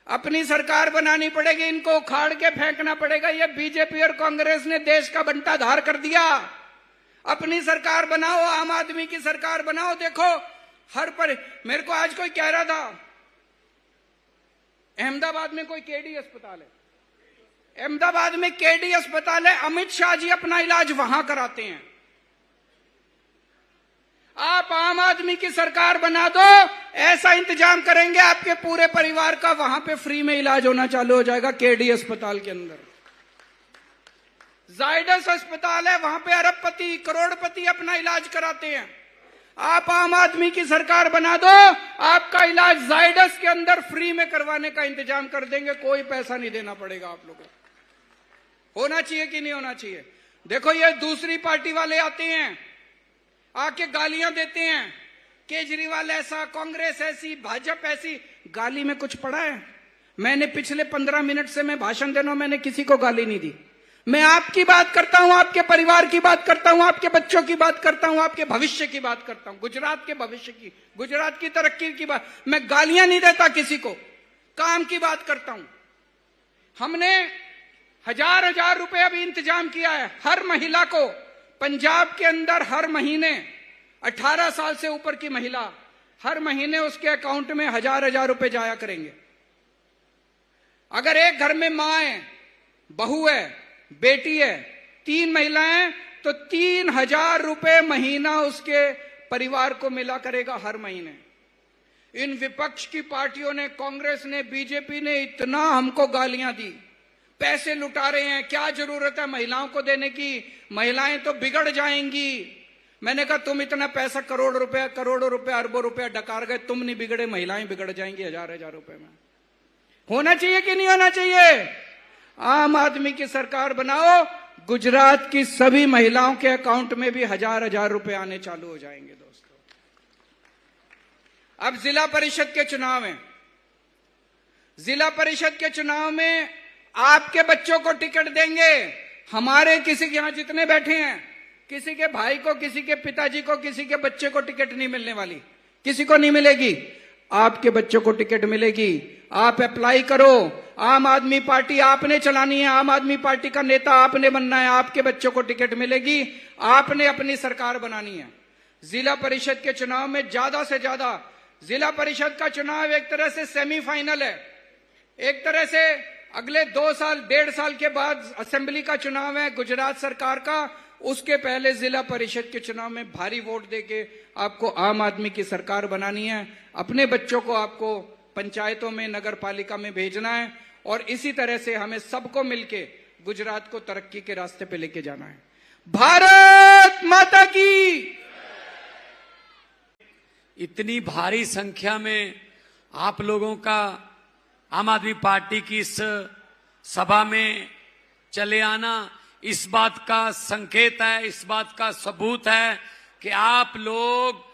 अपनी सरकार बनानी पड़ेगी, इनको उखाड़ के फेंकना पड़ेगा। ये बीजेपी और कांग्रेस ने देश का बंटाधार कर दिया। अपनी सरकार बनाओ, आम आदमी की सरकार बनाओ। देखो मेरे को आज कोई कह रहा था अहमदाबाद में कोई केडी अस्पताल है, अहमदाबाद में केडी अस्पताल है, अमित शाह जी अपना इलाज वहां कराते हैं। आप आम आदमी की सरकार बना दो, ऐसा इंतजाम करेंगे आपके पूरे परिवार का वहां पे फ्री में इलाज होना चालू हो जाएगा। केडी अस्पताल के अंदर जायडस अस्पताल है, वहां पे अरबपति करोड़पति अपना इलाज कराते हैं। आप आम आदमी की सरकार बना दो, आपका इलाज जायडस के अंदर फ्री में करवाने का इंतजाम कर देंगे, कोई पैसा नहीं देना पड़ेगा आप लोगों को। होना चाहिए कि नहीं होना चाहिए? देखो ये दूसरी पार्टी वाले आते हैं, आके गालियां देते हैं, केजरीवाल ऐसा, कांग्रेस ऐसी, भाजपा ऐसी। गाली में कुछ पड़ा है? मैंने पिछले 15 मिनट से मैं भाषण दे रहा हूं, मैंने किसी को गाली नहीं दी। मैं आपकी बात करता हूं, आपके परिवार की बात करता हूं, आपके बच्चों की बात करता हूं, आपके भविष्य की बात करता हूं, गुजरात के भविष्य की, गुजरात की तरक्की की बात। मैं गालियां नहीं देता किसी को, काम की बात करता हूं। हमने हजार रुपए अभी इंतजाम किया है हर महिला को। पंजाब के अंदर हर महीने 18 साल से ऊपर की महिला, हर महीने उसके अकाउंट में हजार रुपए जाया करेंगे। अगर एक घर में मां है, बहू है, बेटी है, 3 महिलाएं हैं, तो 3000 रुपए महीना उसके परिवार को मिला करेगा हर महीने। इन विपक्ष की पार्टियों ने, कांग्रेस ने, बीजेपी ने इतना हमको गालियां दी, पैसे लुटा रहे हैं, क्या जरूरत है महिलाओं को देने की, महिलाएं तो बिगड़ जाएंगी। मैंने कहा तुम इतना पैसा करोड़ों रुपए अरबों रुपया डकार गए, तुम नहीं बिगड़े, महिलाएं बिगड़ जाएंगी हजार रुपए में। होना चाहिए कि नहीं होना चाहिए? आम आदमी की सरकार बनाओ, गुजरात की सभी महिलाओं के अकाउंट में भी हजार रुपए आने चालू हो जाएंगे। दोस्तों अब जिला परिषद के चुनाव हैं। जिला परिषद के चुनाव में आपके बच्चों को टिकट देंगे। हमारे किसी के यहां जितने बैठे हैं, किसी के भाई को, किसी के पिताजी को, किसी के बच्चे को टिकट नहीं मिलने वाली, किसी को नहीं मिलेगी। आपके बच्चों को टिकट मिलेगी। आप अप्लाई करो। आम आदमी पार्टी आपने चलानी है, आम आदमी पार्टी का नेता आपने बनना है, आपके बच्चों को टिकट मिलेगी। आपने अपनी सरकार बनानी है। जिला परिषद के चुनाव में ज्यादा से ज्यादा, जिला परिषद का चुनाव एक तरह से सेमीफाइनल है। एक तरह से अगले 2 साल 1.5 साल के बाद असेंबली का चुनाव है गुजरात सरकार का, उसके पहले जिला परिषद के चुनाव में भारी वोट देके आपको आम आदमी की सरकार बनानी है। अपने बच्चों को आपको पंचायतों में नगर पालिका में भेजना है और इसी तरह से हमें सबको मिलके गुजरात को तरक्की के रास्ते पे लेके जाना है। भारत माता की। इतनी भारी संख्या में आप लोगों का आम आदमी पार्टी की इस सभा में चले आना इस बात का संकेत है, इस बात का सबूत है कि आप लोग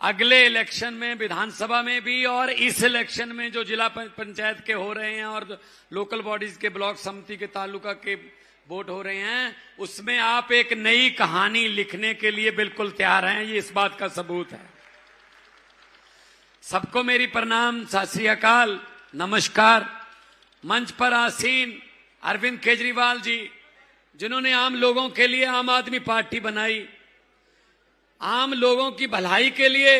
अगले इलेक्शन में विधानसभा में भी और इस इलेक्शन में जो जिला पंचायत के हो रहे हैं और लोकल बॉडीज के ब्लॉक समिति के तालुका के वोट हो रहे हैं, उसमें आप एक नई कहानी लिखने के लिए बिल्कुल तैयार हैं। ये इस बात का सबूत है। सबको मेरी प्रणाम, सत श्री अकाल, नमस्कार। मंच पर आसीन अरविंद केजरीवाल जी, जिन्होंने आम लोगों के लिए आम आदमी पार्टी बनाई, आम लोगों की भलाई के लिए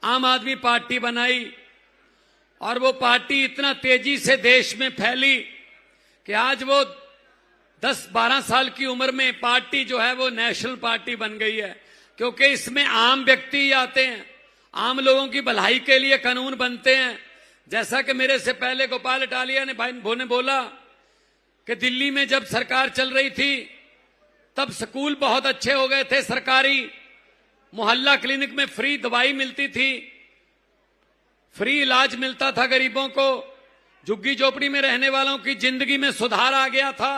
आम आदमी पार्टी बनाई, और वो पार्टी इतना तेजी से देश में फैली कि आज वो 10-12 साल की उम्र में पार्टी जो है वो नेशनल पार्टी बन गई है, क्योंकि इसमें आम व्यक्ति आते हैं, आम लोगों की भलाई के लिए कानून बनते हैं। जैसा कि मेरे से पहले गोपाल इटालिया ने भाई बोला कि दिल्ली में जब सरकार चल रही थी तब स्कूल बहुत अच्छे हो गए थे सरकारी, मोहल्ला क्लिनिक में फ्री दवाई मिलती थी, फ्री इलाज मिलता था गरीबों को, झुग्गी झोपड़ी में रहने वालों की जिंदगी में सुधार आ गया था,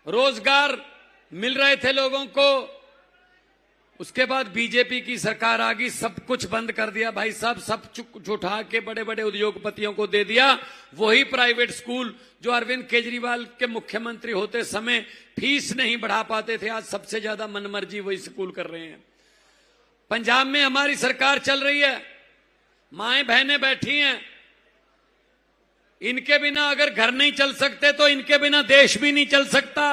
रोजगार मिल रहे थे लोगों को। उसके बाद बीजेपी की सरकार आ गई, सब कुछ बंद कर दिया भाई साहब, सब उठा के बड़े बड़े उद्योगपतियों को दे दिया। वही प्राइवेट स्कूल जो अरविंद केजरीवाल के मुख्यमंत्री होते समय फीस नहीं बढ़ा पाते थे, आज सबसे ज्यादा मनमर्जी वही स्कूल कर रहे हैं। पंजाब में हमारी सरकार चल रही है, माएं बहनें बैठी हैं, इनके बिना अगर घर नहीं चल सकते तो इनके बिना देश भी नहीं चल सकता।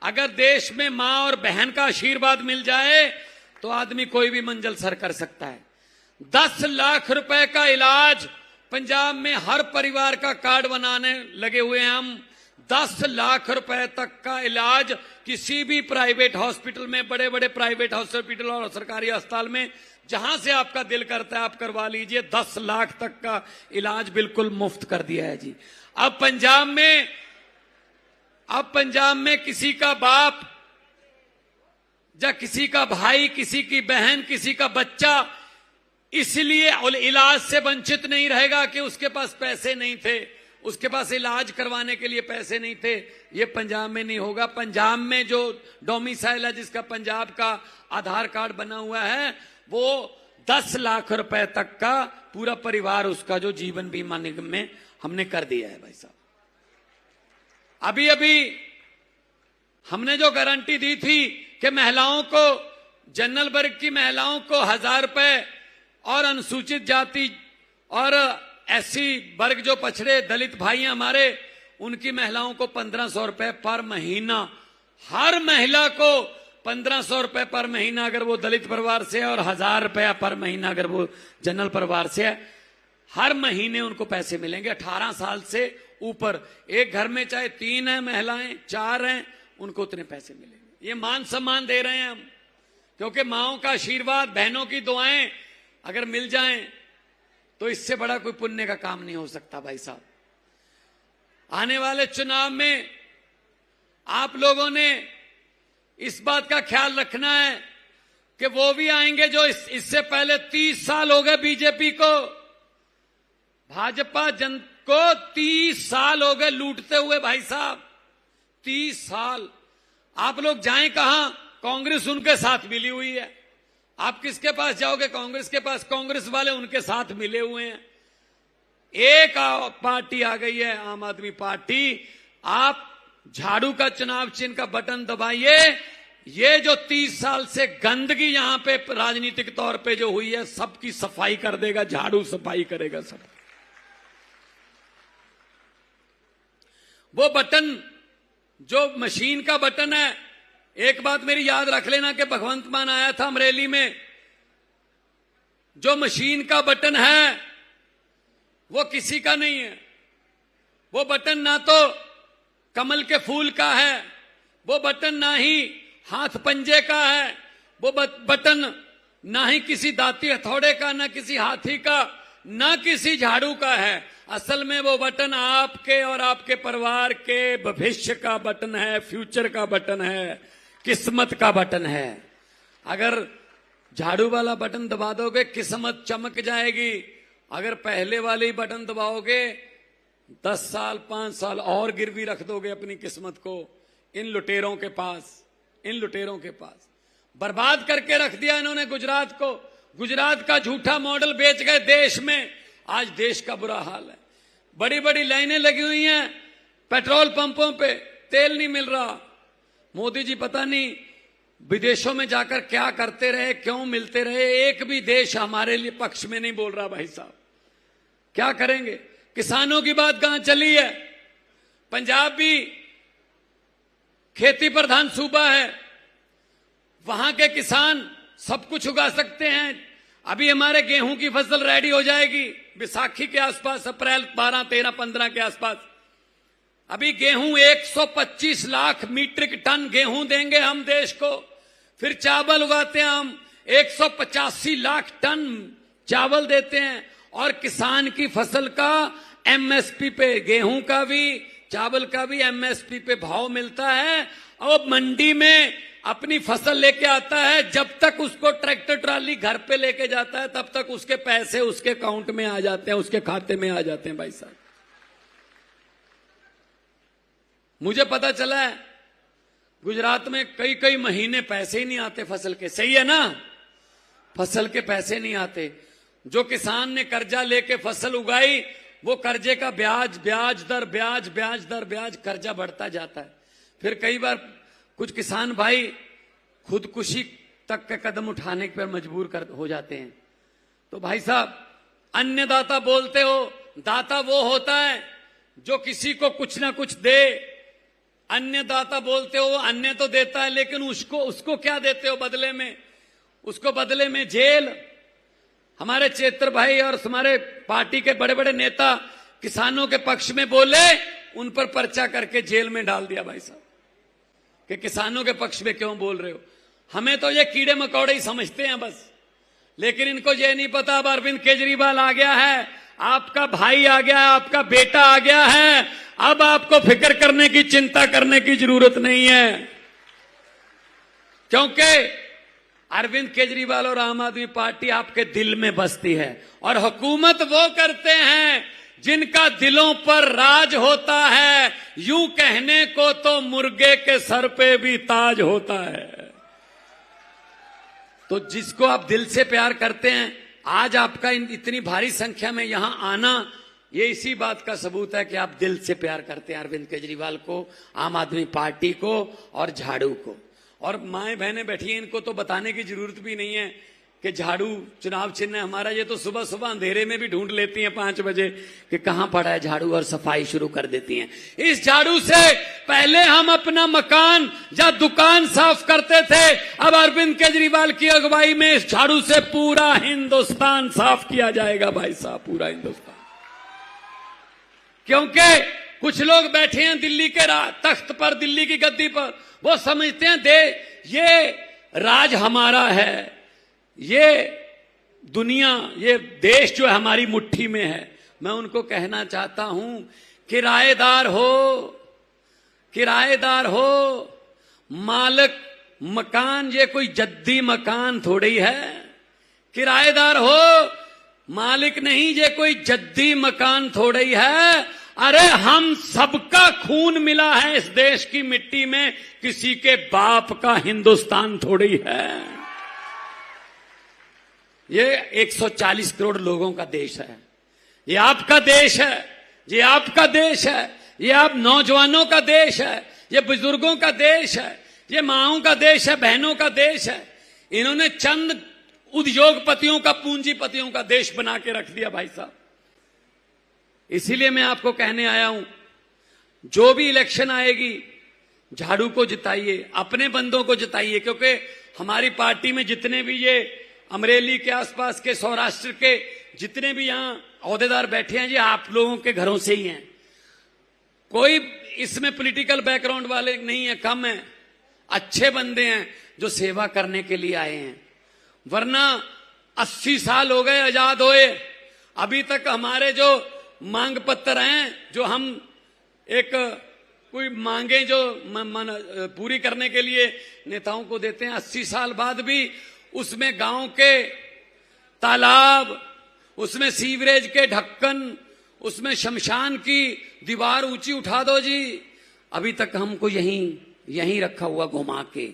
अगर देश में मां और बहन का आशीर्वाद मिल जाए तो आदमी कोई भी मंजिल सर कर सकता है। 10 लाख रुपए का इलाज पंजाब में हर परिवार का कार्ड बनाने लगे हुए हैं हम। 10 लाख रुपए तक का इलाज किसी भी प्राइवेट हॉस्पिटल में, बड़े बड़े प्राइवेट हॉस्पिटल और सरकारी अस्पताल में, जहां से आपका दिल करता है आप करवा लीजिए। 10 लाख तक का इलाज बिल्कुल मुफ्त कर दिया है जी। अब पंजाब में किसी का बाप या किसी का भाई, किसी की बहन, किसी का बच्चा इसलिए इलाज से वंचित नहीं रहेगा कि उसके पास पैसे नहीं थे, उसके पास इलाज करवाने के लिए पैसे नहीं थे। ये पंजाब में नहीं होगा। पंजाब में जो डोमिसाइल है, जिसका पंजाब का आधार कार्ड बना हुआ है, वो 10 लाख रुपए तक का पूरा परिवार उसका जो जीवन बीमा निगम में हमने कर दिया है भाई साहब। अभी अभी हमने जो गारंटी दी थी कि महिलाओं को, जनरल वर्ग की महिलाओं को 1000 रुपए और अनुसूचित जाति और एससी वर्ग जो पछड़े दलित भाई हैं हमारे, उनकी महिलाओं को 1500 रुपए पर महीना, हर महिला को 1500 रुपए पर महीना अगर वो दलित परिवार से है, और 1000 रुपया पर महीना अगर वो जनरल परिवार से है, हर महीने उनको पैसे मिलेंगे। 18 साल से ऊपर एक घर में चाहे 3 हैं महिलाएं, 4 हैं, उनको उतने पैसे मिलेंगे। ये मान सम्मान दे रहे हैं हम, क्योंकि माओं का आशीर्वाद, बहनों की दुआएं अगर मिल जाएं तो इससे बड़ा कोई पुण्य का काम नहीं हो सकता भाई साहब। आने वाले चुनाव में आप लोगों ने इस बात का ख्याल रखना है कि वो भी आएंगे जो इससे पहले 30 साल हो गए बीजेपी को, भाजपा जन को 30 साल हो गए लूटते हुए भाई साहब। 30 साल आप लोग जाएं कहां? कांग्रेस उनके साथ मिली हुई है। आप किसके पास जाओगे? कांग्रेस के पास। कांग्रेस वाले उनके साथ मिले हुए हैं। एक पार्टी आ गई है, आम आदमी पार्टी। आप झाड़ू का चुनाव चिन्ह का बटन दबाइए। ये जो 30 साल से गंदगी यहां पे राजनीतिक तौर पे जो हुई है, सबकी सफाई कर देगा। झाड़ू सफाई करेगा सब। वो बटन जो मशीन का बटन है, एक बात मेरी याद रख लेना कि भगवंत मान आया था अमरेली में, जो मशीन का बटन है वो किसी का नहीं है। वो बटन ना तो कमल के फूल का है, वो बटन ना ही हाथ पंजे का है, वो बटन ना ही किसी दाती हथौड़े का, ना किसी हाथी का, ना किसी झाड़ू का है। असल में वो बटन आपके और आपके परिवार के भविष्य का बटन है, फ्यूचर का बटन है, किस्मत का बटन है। अगर झाड़ू वाला बटन दबा दोगे किस्मत चमक जाएगी, अगर पहले वाले बटन दबाओगे 10 साल 5 साल और गिरवी रख दोगे अपनी किस्मत को इन लुटेरों के पास। इन लुटेरों के पास बर्बाद करके रख दिया इन्होंने गुजरात को। गुजरात का झूठा मॉडल बेच गए देश में। आज देश का बुरा हाल है। बड़ी बड़ी लाइनें लगी हुई हैं पेट्रोल पंपों पे, तेल नहीं मिल रहा। मोदी जी पता नहीं विदेशों में जाकर क्या करते रहे, क्यों मिलते रहे। एक भी देश हमारे लिए पक्ष में नहीं बोल रहा। भाई साहब क्या करेंगे? किसानों की बात कहां चली है? पंजाब भी खेती प्रधान सूबा है, वहां के किसान सब कुछ उगा सकते हैं। अभी हमारे गेहूं की फसल रेडी हो जाएगी बैसाखी के आसपास, अप्रैल 12, 13, 15 के आसपास। अभी गेहूं 125 लाख मीट्रिक टन गेहूं देंगे हम देश को। फिर चावल उगाते हैं हम 185 लाख टन चावल देते हैं। और किसान की फसल का एमएसपी पे, गेहूं का भी चावल का भी एमएसपी पे भाव मिलता है। और मंडी में अपनी फसल लेके आता है, जब तक उसको ट्रैक्टर ट्राली घर पे लेके जाता है तब तक उसके पैसे उसके अकाउंट में आ जाते हैं, उसके खाते में आ जाते हैं। भाई साहब मुझे पता चला है गुजरात में कई कई महीने पैसे ही नहीं आते फसल के। सही है ना? फसल के पैसे नहीं आते। जो किसान ने कर्जा लेके फसल उगाई वो कर्जे का ब्याज ब्याज दर ब्याज ब्याज दर ब्याज कर्जा बढ़ता जाता है। फिर कई बार कुछ किसान भाई खुदकुशी तक के कदम उठाने पर मजबूर हो जाते हैं। तो भाई साहब अन्नदाता बोलते हो, दाता वो होता है जो किसी को कुछ ना कुछ दे। अन्नदाता बोलते हो, अन्न तो देता है लेकिन उसको क्या देते हो बदले में? उसको बदले में जेल। हमारे चेत्र भाई और हमारे पार्टी के बड़े बड़े नेता किसानों के पक्ष में बोले, उन पर पर्चा करके जेल में डाल दिया। भाई साहब कि किसानों के पक्ष में क्यों बोल रहे हो? हमें तो ये कीड़े मकोड़े ही समझते हैं बस, लेकिन इनको ये नहीं पता अब अरविंद केजरीवाल आ गया है, आपका भाई आ गया है, आपका बेटा आ गया है। अब आपको फिक्र करने की, चिंता करने की जरूरत नहीं है, क्योंकि अरविंद केजरीवाल और आम आदमी पार्टी आपके दिल में बसती है। और हुकूमत वो करते हैं जिनका दिलों पर राज होता है। यूं कहने को तो मुर्गे के सर पे भी ताज होता है। तो जिसको आप दिल से प्यार करते हैं, आज आपका इतनी भारी संख्या में यहां आना, ये इसी बात का सबूत है कि आप दिल से प्यार करते हैं अरविंद केजरीवाल को, आम आदमी पार्टी को और झाड़ू को। और माएं बहनें बैठी हैं, इनको तो बताने की जरूरत भी नहीं है कि झाड़ू चुनाव चिन्ह है हमारा। ये तो सुबह सुबह अंधेरे में भी ढूंढ लेती हैं 5 बजे कि कहां पड़ा है झाड़ू, और सफाई शुरू कर देती हैं। इस झाड़ू से पहले हम अपना मकान या दुकान साफ करते थे, अब अरविंद केजरीवाल की अगुवाई में इस झाड़ू से पूरा हिंदुस्तान साफ किया जाएगा। भाई साहब पूरा हिंदुस्तान। क्योंकि कुछ लोग बैठे हैं दिल्ली के तख्त पर, दिल्ली की गद्दी पर, वो समझते हैं ये राज हमारा है, ये दुनिया, ये देश जो है हमारी मुट्ठी में है। मैं उनको कहना चाहता हूं, किराएदार हो, मालिक मकान ये कोई जद्दी मकान थोड़ी है। किराएदार हो, मालिक नहीं, ये कोई जद्दी मकान थोड़ी है। अरे हम सबका खून मिला है इस देश की मिट्टी में, किसी के बाप का हिंदुस्तान थोड़ी है। ये 140 करोड़ लोगों का देश है, ये आपका देश है, ये आपका देश है, ये आप नौजवानों का देश है, ये बुजुर्गों का देश है, ये माओं का देश है, बहनों का देश है। इन्होंने चंद उद्योगपतियों का, पूंजीपतियों का देश बना के रख दिया। भाई साहब इसीलिए मैं आपको कहने आया हूं, जो भी इलेक्शन आएगी झाड़ू को जिताइए, अपने बंदों को जिताइए। क्योंकि हमारी पार्टी में जितने भी ये अमरेली के आसपास के, सौराष्ट्र के जितने भी यहां ओहदेदार बैठे हैं जी आप लोगों के घरों से ही हैं। कोई इसमें पॉलिटिकल बैकग्राउंड वाले नहीं है, कम है, अच्छे बंदे हैं जो सेवा करने के लिए आए हैं। वरना 80 साल हो गए आजाद होए, अभी तक हमारे जो मांग पत्र हैं, जो हम एक कोई मांगे जो पूरी करने के लिए नेताओं को देते हैं, 80 साल बाद भी उसमें गांव के तालाब, उसमें सीवरेज के ढक्कन, उसमें शमशान की दीवार ऊंची उठा दो जी, अभी तक हमको यहीं रखा हुआ घुमा के,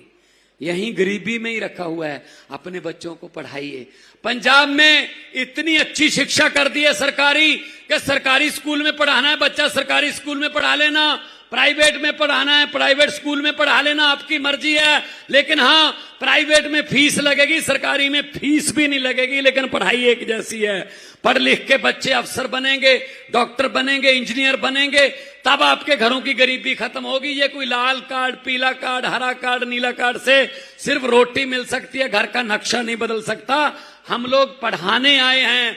यहीं गरीबी में ही रखा हुआ है। अपने बच्चों को पढ़ाइए। पंजाब में इतनी अच्छी शिक्षा कर दी है सरकारी, कि सरकारी स्कूल में पढ़ाना है बच्चा सरकारी स्कूल में पढ़ा लेना, प्राइवेट में पढ़ाना है प्राइवेट स्कूल में पढ़ा लेना, आपकी मर्जी है। लेकिन हाँ, प्राइवेट में फीस लगेगी, सरकारी में फीस भी नहीं लगेगी, लेकिन पढ़ाई एक जैसी है। पढ़ लिख के बच्चे अफसर बनेंगे, डॉक्टर बनेंगे, इंजीनियर बनेंगे, तब आपके घरों की गरीबी खत्म होगी। ये कोई लाल कार्ड, पीला कार्ड, हरा कार्ड, नीला कार्ड से सिर्फ रोटी मिल सकती है, घर का नक्शा नहीं बदल सकता। हम लोग पढ़ाने आए हैं।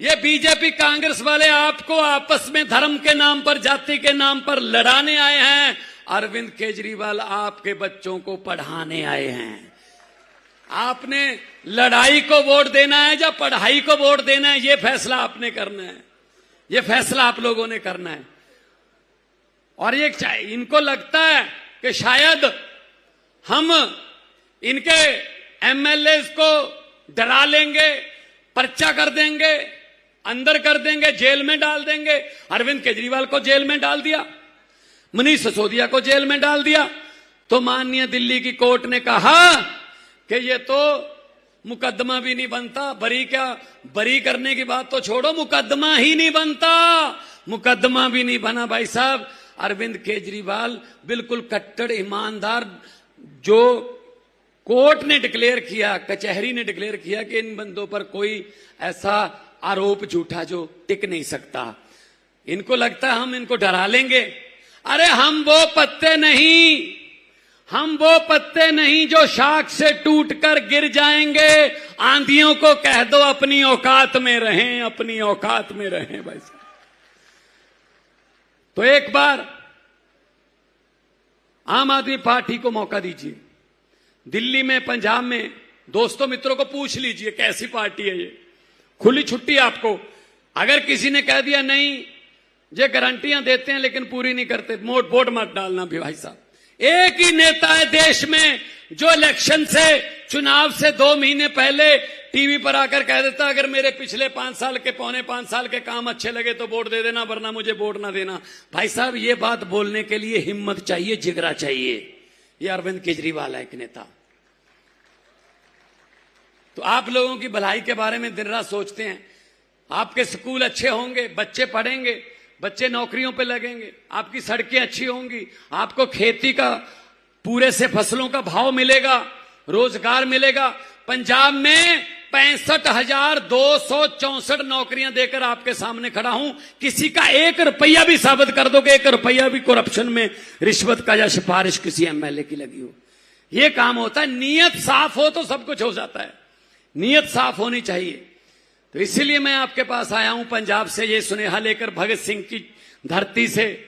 ये बीजेपी कांग्रेस वाले आपको आपस में धर्म के नाम पर, जाति के नाम पर लड़ाने आए हैं। अरविंद केजरीवाल आपके बच्चों को पढ़ाने आए हैं। आपने लड़ाई को वोट देना है या पढ़ाई को वोट देना है, ये फैसला आपने करना है, ये फैसला आप लोगों ने करना है। और ये इनको लगता है कि शायद हम इनके एमएलए को डरा लेंगे, पर्चा कर देंगे, अंदर कर देंगे, जेल में डाल देंगे। अरविंद केजरीवाल को जेल में डाल दिया, मनीष सिसोदिया को जेल में डाल दिया, तो माननीय दिल्ली की कोर्ट ने कहा कि ये तो मुकदमा भी नहीं बनता। बरी करने की बात तो छोड़ो, मुकदमा ही नहीं बनता, मुकदमा भी नहीं बना। भाई साहब, अरविंद केजरीवाल बिल्कुल कट्टर ईमानदार, जो कोर्ट ने डिक्लेयर किया, कचहरी ने डिक्लेयर किया कि इन बंदों पर कोई ऐसा आरोप झूठा जो टिक नहीं सकता। इनको लगता है हम इनको डरा लेंगे। अरे हम वो पत्ते नहीं जो शाख से टूटकर गिर जाएंगे। आंधियों को कह दो अपनी औकात में रहें, अपनी औकात में रहें भाई साहब। तो एक बार आम आदमी पार्टी को मौका दीजिए। दिल्ली में, पंजाब में दोस्तों मित्रों को पूछ लीजिए कैसी पार्टी है ये। खुली छुट्टी आपको। अगर किसी ने कह दिया नहीं, ये गारंटियां देते हैं लेकिन पूरी नहीं करते, वोट मत डालना भी भाई साहब। एक ही नेता है देश में जो इलेक्शन से, चुनाव से 2 महीने पहले टीवी पर आकर कह देता अगर मेरे पिछले 5 साल के, पौने 5 साल के काम अच्छे लगे तो वोट दे देना, वरना मुझे वोट ना देना। भाई साहब, ये बात बोलने के लिए हिम्मत चाहिए, जिगरा चाहिए। ये अरविंद केजरीवाल है एक नेता। तो आप लोगों की भलाई के बारे में दिन रात सोचते हैं। आपके स्कूल अच्छे होंगे, बच्चे पढ़ेंगे, बच्चे नौकरियों पे लगेंगे, आपकी सड़कें अच्छी होंगी, आपको खेती का पूरे से फसलों का भाव मिलेगा, रोजगार मिलेगा। पंजाब में 65,264 नौकरियां देकर आपके सामने खड़ा हूं। किसी का 1 रुपया भी साबित कर दो कि 1 रुपया भी करप्शन में, रिश्वत का या सिफारिश किसी एमएलए की लगी हो। यह काम होता है। नीयत साफ हो तो सब कुछ हो जाता है। नीयत साफ होनी चाहिए। तो इसीलिए मैं आपके पास आया हूं पंजाब से ये सुनेहा लेकर, भगत सिंह की धरती से,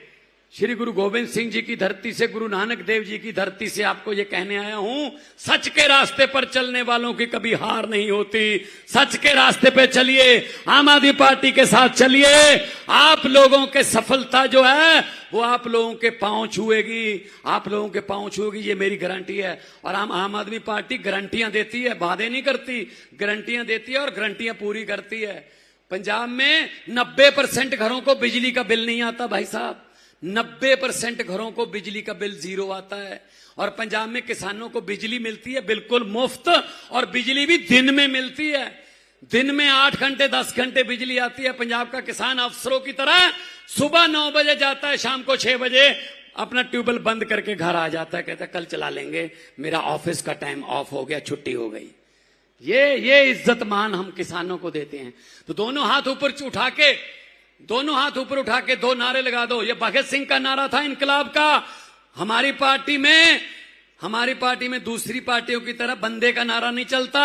श्री गुरु गोविंद सिंह जी की धरती से, गुरु नानक देव जी की धरती से आपको ये कहने आया हूं, सच के रास्ते पर चलने वालों की कभी हार नहीं होती। सच के रास्ते पे चलिए, आम आदमी पार्टी के साथ चलिए। आप लोगों के सफलता जो है वो आप लोगों के पांव छुएगी, आप लोगों के पांव छुएगी, ये मेरी गारंटी है। और आम आदमी पार्टी गारंटियां देती है, वादे नहीं करती, गारंटियां देती है और गारंटियां पूरी करती है। पंजाब में 90% घरों को बिजली का बिल नहीं आता भाई साहब। 90% घरों को बिजली का बिल 0 आता है। और पंजाब में किसानों को बिजली मिलती है बिल्कुल मुफ्त, और बिजली भी दिन में मिलती है। दिन में 8 घंटे 10 घंटे बिजली आती है। पंजाब का किसान अफसरों की तरह सुबह 9 बजे जाता है, शाम को 6 बजे अपना ट्यूबवेल बंद करके घर आ जाता है, कहता है कल चला लेंगे, मेरा ऑफिस का टाइम ऑफ हो गया, छुट्टी हो गई। ये इज्जत मान हम किसानों को देते हैं। तो दोनों हाथ ऊपर उठा के 2 नारे लगा दो। ये भगत सिंह का नारा था इनकलाब का। हमारी पार्टी में हमारी पार्टी में दूसरी पार्टियों की तरह बंदे का नारा नहीं चलता,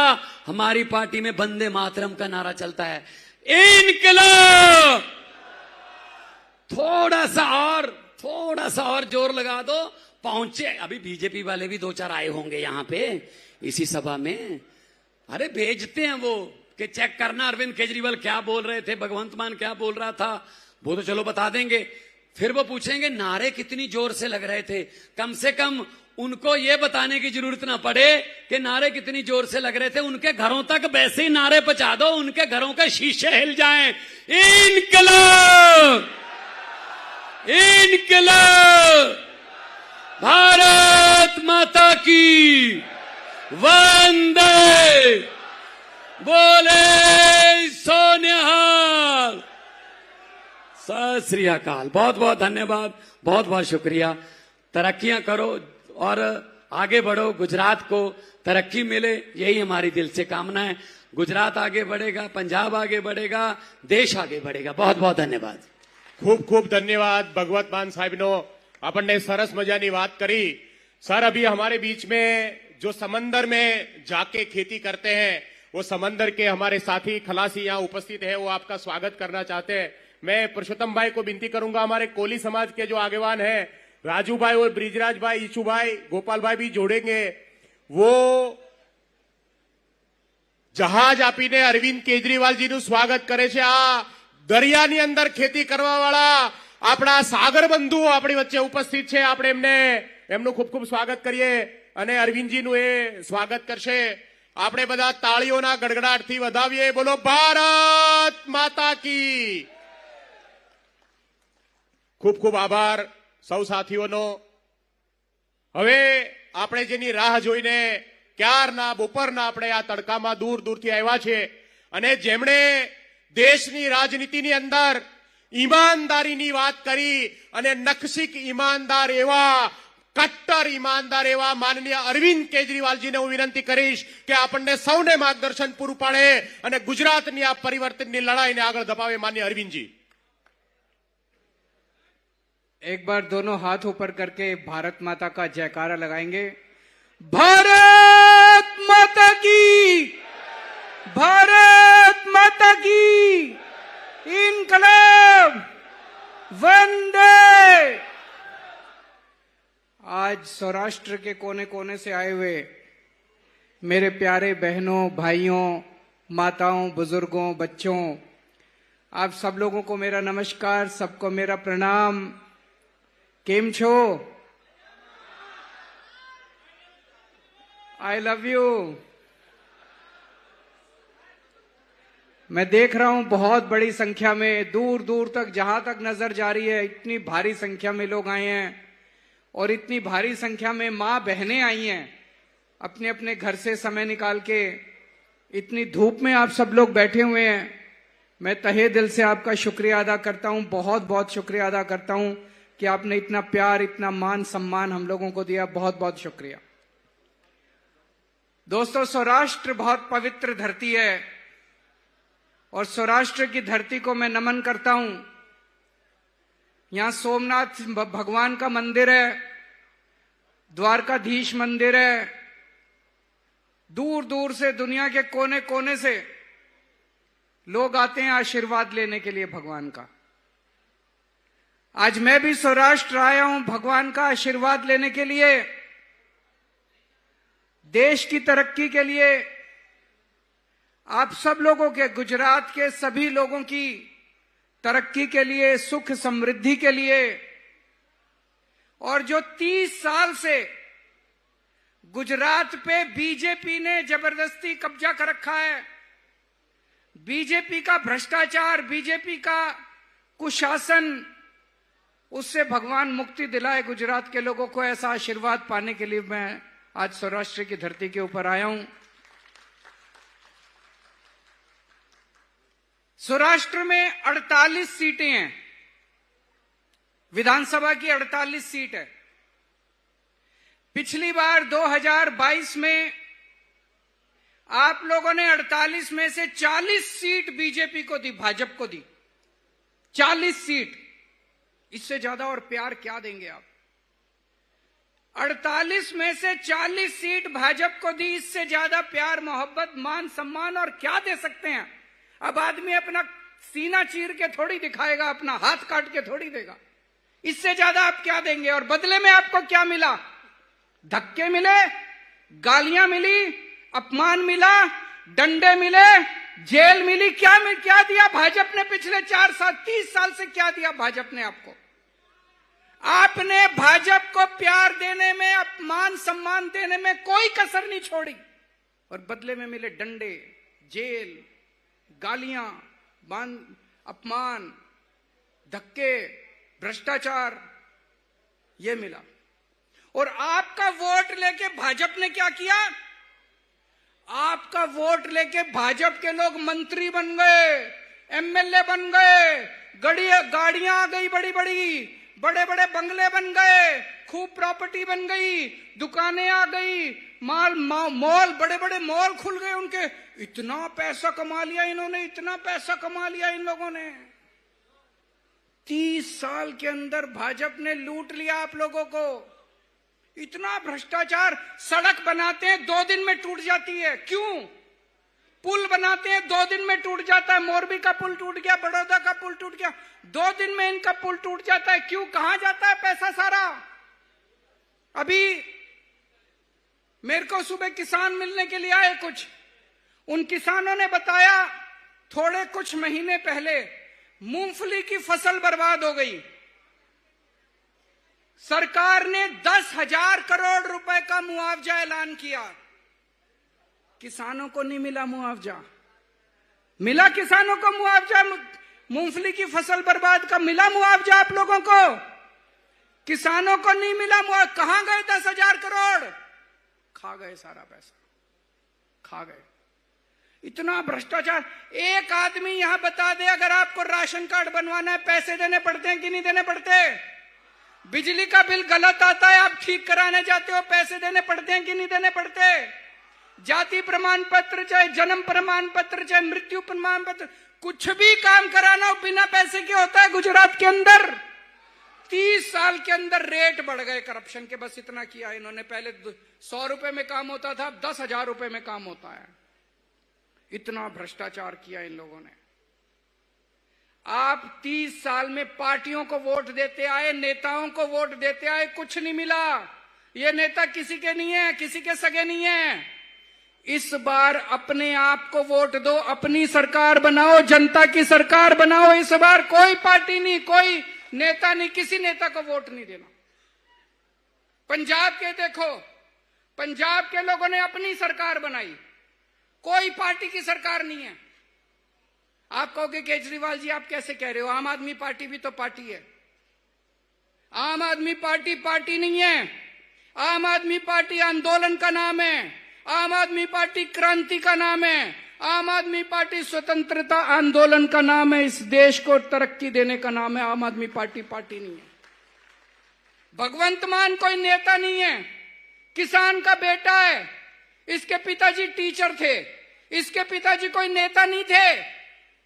हमारी पार्टी में वंदे मातरम का नारा चलता है। इनकलाब, थोड़ा सा और जोर लगा दो, पहुंचे। अभी बीजेपी वाले भी 2-4 आए होंगे यहां पे इसी सभा में। अरे भेजते हैं वो कि चेक करना अरविंद केजरीवाल क्या बोल रहे थे, भगवंत मान क्या बोल रहा था, वो तो चलो बता देंगे। फिर वो पूछेंगे नारे कितनी जोर से लग रहे थे। कम से कम उनको ये बताने की जरूरत ना पड़े कि नारे कितनी जोर से लग रहे थे, उनके घरों तक वैसे ही नारे पहुंचा दो, उनके घरों के शीशे हिल जाएं। इनकलाब, इनकलाब, भारत माता की वंदे, बोले सोनिहाल, सत श्री अकाल। बहुत बहुत धन्यवाद, बहुत बहुत शुक्रिया। तरक्कियां करो और आगे बढ़ो, गुजरात को तरक्की मिले, यही हमारी दिल से कामना है। गुजरात आगे बढ़ेगा, पंजाब आगे बढ़ेगा, देश आगे बढ़ेगा। बहुत बहुत धन्यवाद। ખૂબ ખૂબ ધન્યવાદ ભગવત માન સાહેબનો, આપણને સરસ મજાની વાત કરી। सर, अभी हमारे बीच में जो समंदर में जाके खेती करते हैं वो समंदर के हमारे साथी खलासी यहाँ उपस्थित है, वो आपका स्वागत करना चाहते हैं। मैं पुरुषोत्तम भाई को विनती करूंगा, हमारे कोली समाज के जो आगेवान हैं राजू भाई और ब्रिजराज भाई, ईशू भाई, गोपाल भाई भी जोड़ेंगे। वो जहाज आपीने अरविंद केजरीवाल जी નું સ્વાગત કરે છે। આ દરિયાની અંદર ખેતી કરવા વાળા આપણા સાગર બંધુઓ આપણી વચ્ચે ઉપસ્થિત છે, આપણે એમનું ખૂબ ખૂબ સ્વાગત કરીએ અને અરવિંદજીનું એ સ્વાગત કરશે। આપણે બધા તાળીઓના ગડગડાટથી વધાવીએ। બોલો ભારત માતા કી। ખૂબ ખૂબ આભાર સૌ સાથીઓનો। હવે આપણે જેની રાહ જોઈને ક્યારના બપોરના આપણે આ તડકામાં દૂર દૂરથી આવ્યા છે અને જેમણે દેશની રાજનીતિની અંદર ઈમાનદારીની વાત કરી અને નખશીક ઈમાનદાર એવા, કટ્ટર ઈમાનદાર એવા માનનીય અરવિંદ કેજરીવાલજીને હું વિનંતી કરીશ કે આપણને સૌને માર્ગદર્શન પૂરું પાડે અને ગુજરાતની આ પરિવર્તનની લડાઈને આગળ ધપાવે। માનનીય અરવિંદજી, एक बार दोनों हाथ ऊपर करके भारत माता का जयकारा लगाएंगे। भारत माता की, भारत माता की, इनकलाब, वंदे। आज सौराष्ट्र के कोने कोने से आए हुए मेरे प्यारे बहनों, भाइयों, माताओं, बुजुर्गों, बच्चों, आप सब लोगों को मेरा नमस्कार, सबको मेरा प्रणाम। केम छो? I love you. मैं देख रहा हूं बहुत बड़ी संख्या में, दूर दूर तक, जहां तक नजर जा रही है, इतनी भारी संख्या में लोग आए हैं और इतनी भारी संख्या में मां बहनें आई हैं अपने अपने घर से समय निकाल के। इतनी धूप में आप सब लोग बैठे हुए हैं। मैं तहे दिल से आपका शुक्रिया अदा करता हूं, बहुत बहुत शुक्रिया अदा करता हूं कि आपने इतना प्यार, इतना मान सम्मान हम लोगों को दिया। बहुत बहुत शुक्रिया। दोस्तों, सौराष्ट्र बहुत पवित्र धरती है और सौराष्ट्र की धरती को मैं नमन करता हूं। यहां सोमनाथ भगवान का मंदिर है, द्वारकाधीश मंदिर है। दूर दूर से, दुनिया के कोने कोने से लोग आते हैं आशीर्वाद लेने के लिए भगवान का। आज मैं भी सौराष्ट्र आया हूं भगवान का आशीर्वाद लेने के लिए, देश की तरक्की के लिए, आप सब लोगों के, गुजरात के सभी लोगों की तरक्की के लिए, सुख समृद्धि के लिए। और जो 30 साल से गुजरात पे बीजेपी ने जबरदस्ती कब्जा कर रखा है, बीजेपी का भ्रष्टाचार, बीजेपी का कुशासन, उससे भगवान मुक्ति दिलाए गुजरात के लोगों को। ऐसा आशीर्वाद पाने के लिए मैं आज सौराष्ट्र की धरती के ऊपर आया हूं। सौराष्ट्र में 48 सीटें हैं, विधानसभा की 48 सीट है। पिछली बार 2022 में आप लोगों ने 48 में से 40 सीट बीजेपी को दी, भाजपा को दी 40 सीट। इससे ज्यादा और प्यार क्या देंगे आप? 48 में से 40 सीट भाजपा को दी। इससे ज्यादा प्यार, मोहब्बत, मान, सम्मान और क्या दे सकते हैं? अब आदमी अपना सीना चीर के थोड़ी दिखाएगा, अपना हाथ काट के थोड़ी देगा। इससे ज्यादा आप क्या देंगे? और बदले में आपको क्या मिला? धक्के मिले, गालियां मिली, अपमान मिला, डंडे मिले, जेल मिली। क्या दिया भाजपा ने पिछले 4 साल 30 साल से? क्या दिया भाजपा ने आपको? आपने भाजपा को प्यार देने में, अपमान सम्मान देने में कोई कसर नहीं छोड़ी, और बदले में मिले डंडे, जेल, गालियां, अपमान, धक्के, भ्रष्टाचार, ये मिला। और आपका वोट लेके भाजपा ने क्या किया? आपका वोट लेके भाजपा के लोग मंत्री बन गए, एमएलए बन गए, गाड़ियां आ गई बड़ी बड़ी, बड़े बड़े बंगले बन गए, खूब प्रॉपर्टी बन गई, दुकानें आ गई, मॉल, बड़े बड़े मॉल खुल गए उनके। इतना पैसा कमा लिया इन्होंने, इतना पैसा कमा लिया इन लोगों ने। 30 साल के अंदर भाजपा ने लूट लिया आप लोगों को। इतना भ्रष्टाचार। सड़क बनाते हैं 2 दिन में टूट जाती है, क्यों? पुल बनाते हैं 2 दिन में टूट जाता है। मोरबी का पुल टूट गया, बड़ौदा का पुल टूट गया, 2 दिन में इनका पुल टूट जाता है। क्यों? कहां जाता है पैसा सारा? अभी मेरे को सुबह किसान मिलने के लिए आए कुछ, उन किसानों ने बताया थोड़े कुछ महीने पहले मूंगफली की फसल बर्बाद हो गई। सरकार ने 10,000 करोड़ रुपए का मुआवजा ऐलान किया, किसानों को नहीं मिला मुआवजा। मिला किसानों को मुआवजा? मूंगफली की फसल बर्बाद का मिला मुआवजा आप लोगों को? किसानों को नहीं मिला मुआवजा। कहां गए 10,000 करोड़? खा गए सारा पैसा, खा गए। इतना भ्रष्टाचार। एक आदमी यहां बता दे, अगर आपको राशन कार्ड बनवाना है पैसे देने पड़ते हैं कि नहीं देने पड़ते? बिजली का बिल गलत आता है, आप ठीक कराने जाते हो, पैसे देने पड़ते हैं कि नहीं देने पड़ते? जाति प्रमाण पत्र, चाहे जन्म प्रमाण पत्र, चाहे मृत्यु प्रमाण पत्र, कुछ भी काम कराना हो बिना पैसे के होता है गुजरात के अंदर। 30 साल के अंदर रेट बढ़ गए करप्शन के। बस इतना किया इन्होंने। पहले 100 रुपए में काम होता था, अब 10,000 रुपए में काम होता है। इतना भ्रष्टाचार किया इन लोगों ने। आप 30 साल में पार्टियों को वोट देते आए, नेताओं को वोट देते आए, कुछ नहीं मिला। ये नेता किसी के नहीं है, किसी के सगे नहीं है। इस बार अपने आप को वोट दो, अपनी सरकार बनाओ, जनता की सरकार बनाओ। इस बार कोई पार्टी नहीं, कोई नेता नहीं, किसी नेता को वोट नहीं देना। पंजाब के देखो, पंजाब के लोगों ने अपनी सरकार बनाई, कोई पार्टी की सरकार नहीं है। आप कहोगे केजरीवाल जी आप कैसे कह रहे हो? आम आदमी पार्टी भी तो पार्टी है। आम आदमी पार्टी पार्टी नहीं है। आम आदमी पार्टी आंदोलन का नाम है। आम आदमी पार्टी क्रांति का नाम है। आम आदमी पार्टी स्वतंत्रता आंदोलन का नाम है। इस देश को तरक्की देने का नाम है। आम आदमी पार्टी पार्टी नहीं है। भगवंत मान कोई नेता नहीं है, किसान का बेटा है। इसके पिताजी टीचर थे, इसके पिताजी कोई नेता नहीं थे।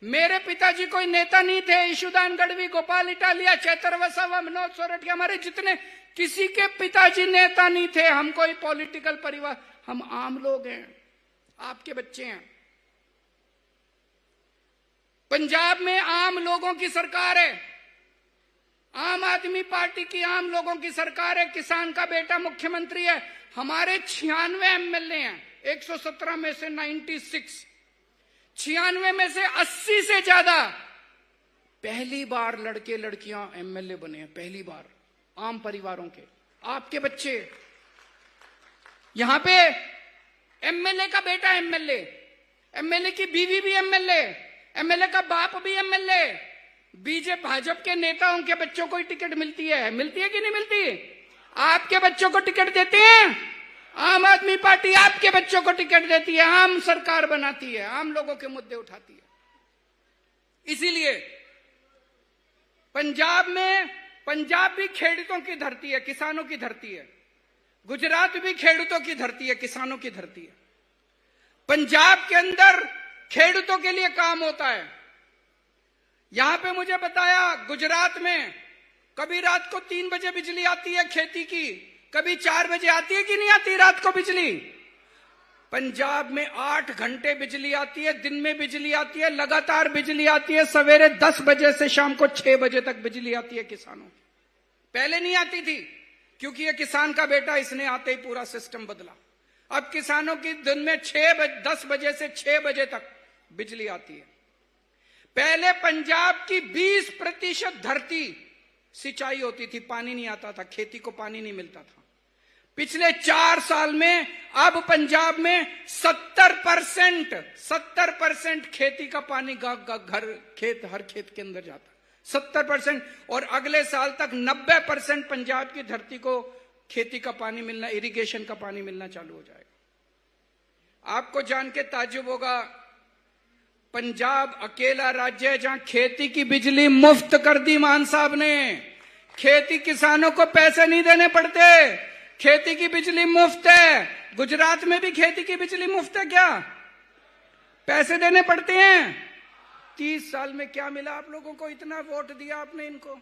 मेरे पिताजी कोई नेता नहीं थे। ईशुदान गढ़वी, गोपाल इटालिया, चैतर वसावा, मनोज सोरठिया, हमारे जितने, किसी के पिताजी नेता नहीं थे। हम कोई पॉलिटिकल परिवार, हम आम लोग हैं, आपके बच्चे हैं। पंजाब में आम लोगों की सरकार है, आम आदमी पार्टी की आम लोगों की सरकार है। किसान का बेटा मुख्यमंत्री है। हमारे 96 एमएलए हैं, 117 में से 96, 96 में से 80 से ज्यादा पहली बार लड़के लड़कियां एमएलए बने हैं। पहली बार आम परिवारों के, आपके बच्चे। यहां पे एमएलए का बेटा एमएलए, एमएलए की बीवी भी एमएलए, एमएलए का बाप भी एमएलए। बीजेपी भाजपा के नेताओं के बच्चों को ही टिकट मिलती है कि नहीं मिलती? आपके बच्चों को टिकट देते हैं? आम आदमी पार्टी आपके बच्चों को टिकट देती है, आम सरकार बनाती है, आम लोगों के मुद्दे उठाती है। इसीलिए पंजाब में, पंजाब भी खेडूतों की धरती है, किसानों की धरती है। गुजरात भी खेडूतों की धरती है, किसानों की धरती है। पंजाब के अंदर खेडूतों के लिए काम होता है। यहां पे मुझे बताया गुजरात में कभी रात को 3 बजे बिजली आती है खेती की, कभी 4 बजे आती है कि नहीं आती रात को बिजली? पंजाब में 8 घंटे बिजली आती है, दिन में बिजली आती है, लगातार बिजली आती है। सवेरे 10 बजे से शाम को 6 बजे तक बिजली आती है किसानों की। पहले नहीं आती थी, क्योंकि ये किसान का बेटा, इसने आते ही पूरा सिस्टम बदला। अब किसानों की दिन में 10 बजे से 6 बजे तक बिजली आती है। पहले पंजाब की 20% धरती सिंचाई होती थी, पानी नहीं आता था, खेती को पानी नहीं मिलता था। पिछले 4 साल में अब पंजाब में 70% खेती का पानी हर खेत के अंदर जाता है, 70%। और अगले साल तक 90% पंजाब की धरती को खेती का पानी मिलना, इरिगेशन का पानी मिलना चालू हो जाएगा। आपको जान के ताज्जुब होगा, पंजाब अकेला राज्य है जहां खेती की बिजली मुफ्त कर दी मान साहब ने। खेती किसानों को पैसे नहीं देने पड़ते, खेती की बिजली मुफ्त है। गुजरात में भी खेती की बिजली मुफ्त है क्या? पैसे देने पड़ते हैं। 30 साल में क्या मिला आप लोगों को? इतना वोट दिया आपने इनको,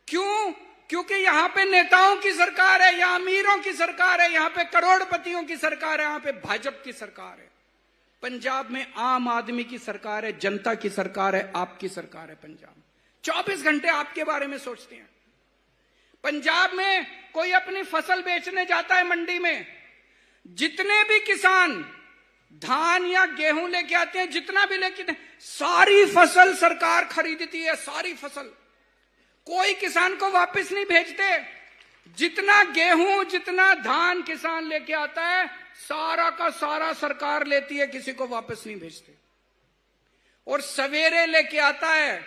क्यों? क्योंकि यहां पे नेताओं की सरकार है, यहां अमीरों की सरकार है, यहां पे करोड़पतियों की सरकार है, यहां पे भाजपा की सरकार है। पंजाब में आम आदमी की सरकार है, जनता की सरकार है, आपकी सरकार है। पंजाब 24 घंटे आपके बारे में सोचते हैं। पंजाब में कोई अपनी फसल बेचने जाता है मंडी में, जितने भी किसान धान या गेहूं लेके आते हैं, जितना भी लेके, सारी फसल सरकार खरीदती है, सारी फसल। कोई किसान को वापस नहीं भेजते। जितना गेहूं, जितना धान किसान लेके आता है, सारा का सारा सरकार लेती है, किसी को वापस नहीं भेजते। और सवेरे लेके आता है,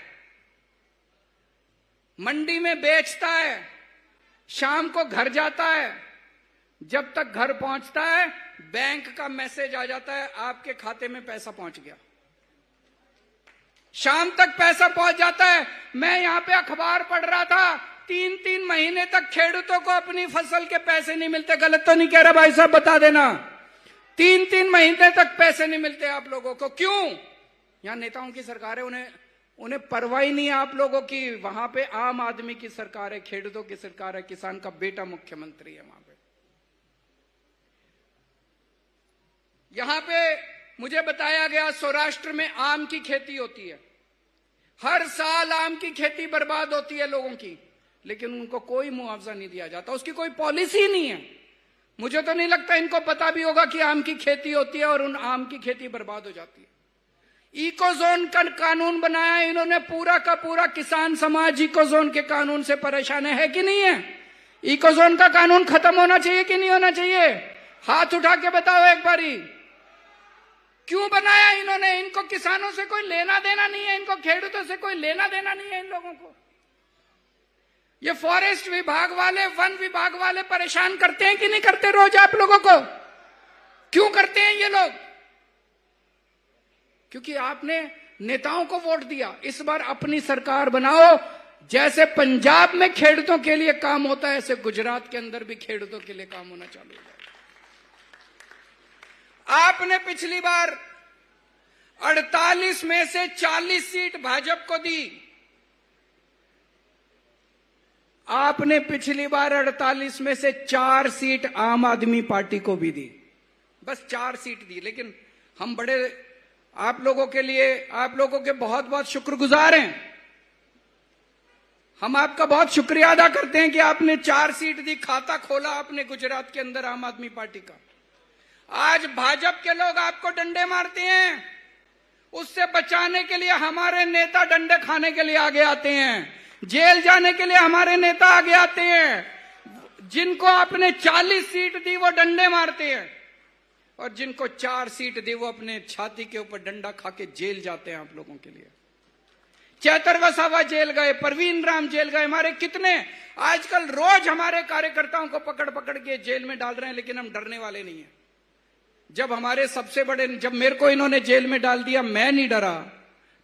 मंडी में बेचता है, शाम को घर जाता है। जब तक घर पहुंचता है, बैंक का मैसेज आ जाता है, आपके खाते में पैसा पहुंच गया। शाम तक पैसा पहुंच जाता है। मैं यहां पे अखबार पढ़ रहा था, 3-3 महीने तक खेडूतों को अपनी फसल के पैसे नहीं मिलते। गलत तो नहीं कह रहा भाई साहब, बता देना। 3-3 महीने तक पैसे नहीं मिलते आप लोगों को। क्यों? यहां नेताओं की सरकार है, उन्हें परवाह ही नहीं है आप लोगों की। वहां पे आम आदमी की सरकार है, खेडूतों की सरकार है, किसान का बेटा मुख्यमंत्री है वहां पे। यहां पे मुझे बताया गया, सौराष्ट्र में आम की खेती होती है। हर साल आम की खेती बर्बाद होती है लोगों की, लेकिन उनको कोई मुआवजा नहीं दिया जाता, उसकी कोई पॉलिसी नहीं है। मुझे तो नहीं लगता इनको पता भी होगा कि आम की खेती होती है और उन आम की खेती बर्बाद हो जाती है। इकोजोन का कानून बनाया है इन्होंने, पूरा का पूरा किसान समाज इकोजोन के कानून से परेशान है कि नहीं है? इकोजोन का कानून खत्म होना चाहिए कि नहीं होना चाहिए? हाथ उठा के बताओ एक बारी। क्यों बनाया इन्होंने? इनको किसानों से कोई लेना देना नहीं है, इनको खेडूतों से कोई लेना देना नहीं है इन लोगों को। ये फॉरेस्ट विभाग वाले, वन विभाग वाले परेशान करते हैं कि नहीं करते रोज आप लोगों को? क्यों करते हैं ये लोग? क्योंकि आपने नेताओं को वोट दिया। इस बार अपनी सरकार बनाओ। जैसे पंजाब में खेडूतों के लिए काम होता है, ऐसे गुजरात के अंदर भी खेडूतों के लिए काम होना चालू हो जाए। आपने पिछली बार 48 में से 40 सीट भाजपा को दी। आपने पिछली बार 48 में से 4 सीट आम आदमी पार्टी को भी दी, बस 4 सीट दी। लेकिन हम बड़े आप लोगों के लिए, आप लोगों के बहुत बहुत शुक्रगुजार हैं। हम आपका बहुत शुक्रिया अदा करते हैं कि आपने 4 सीट दी, खाता खोला आपने गुजरात के अंदर आम आदमी पार्टी का। आज भाजपा के लोग आपको डंडे मारते हैं, उससे बचाने के लिए हमारे नेता डंडे खाने के लिए आगे आते हैं, जेल जाने के लिए हमारे नेता आगे आते हैं। जिनको आपने 40 सीट दी वो डंडे मारते हैं, और जिनको 4 सीट दी वो अपने छाती के ऊपर डंडा खा के जेल जाते हैं आप लोगों के लिए। चैतर वसावा जेल गए, परवीन राम जेल गए, हमारे कितने आजकल रोज हमारे कार्यकर्ताओं को पकड़ पकड़ के जेल में डाल रहे हैं, लेकिन हम डरने वाले नहीं हैं। जब हमारे सबसे बड़े, जब मेरे को इन्होंने जेल में डाल दिया, मैं नहीं डरा,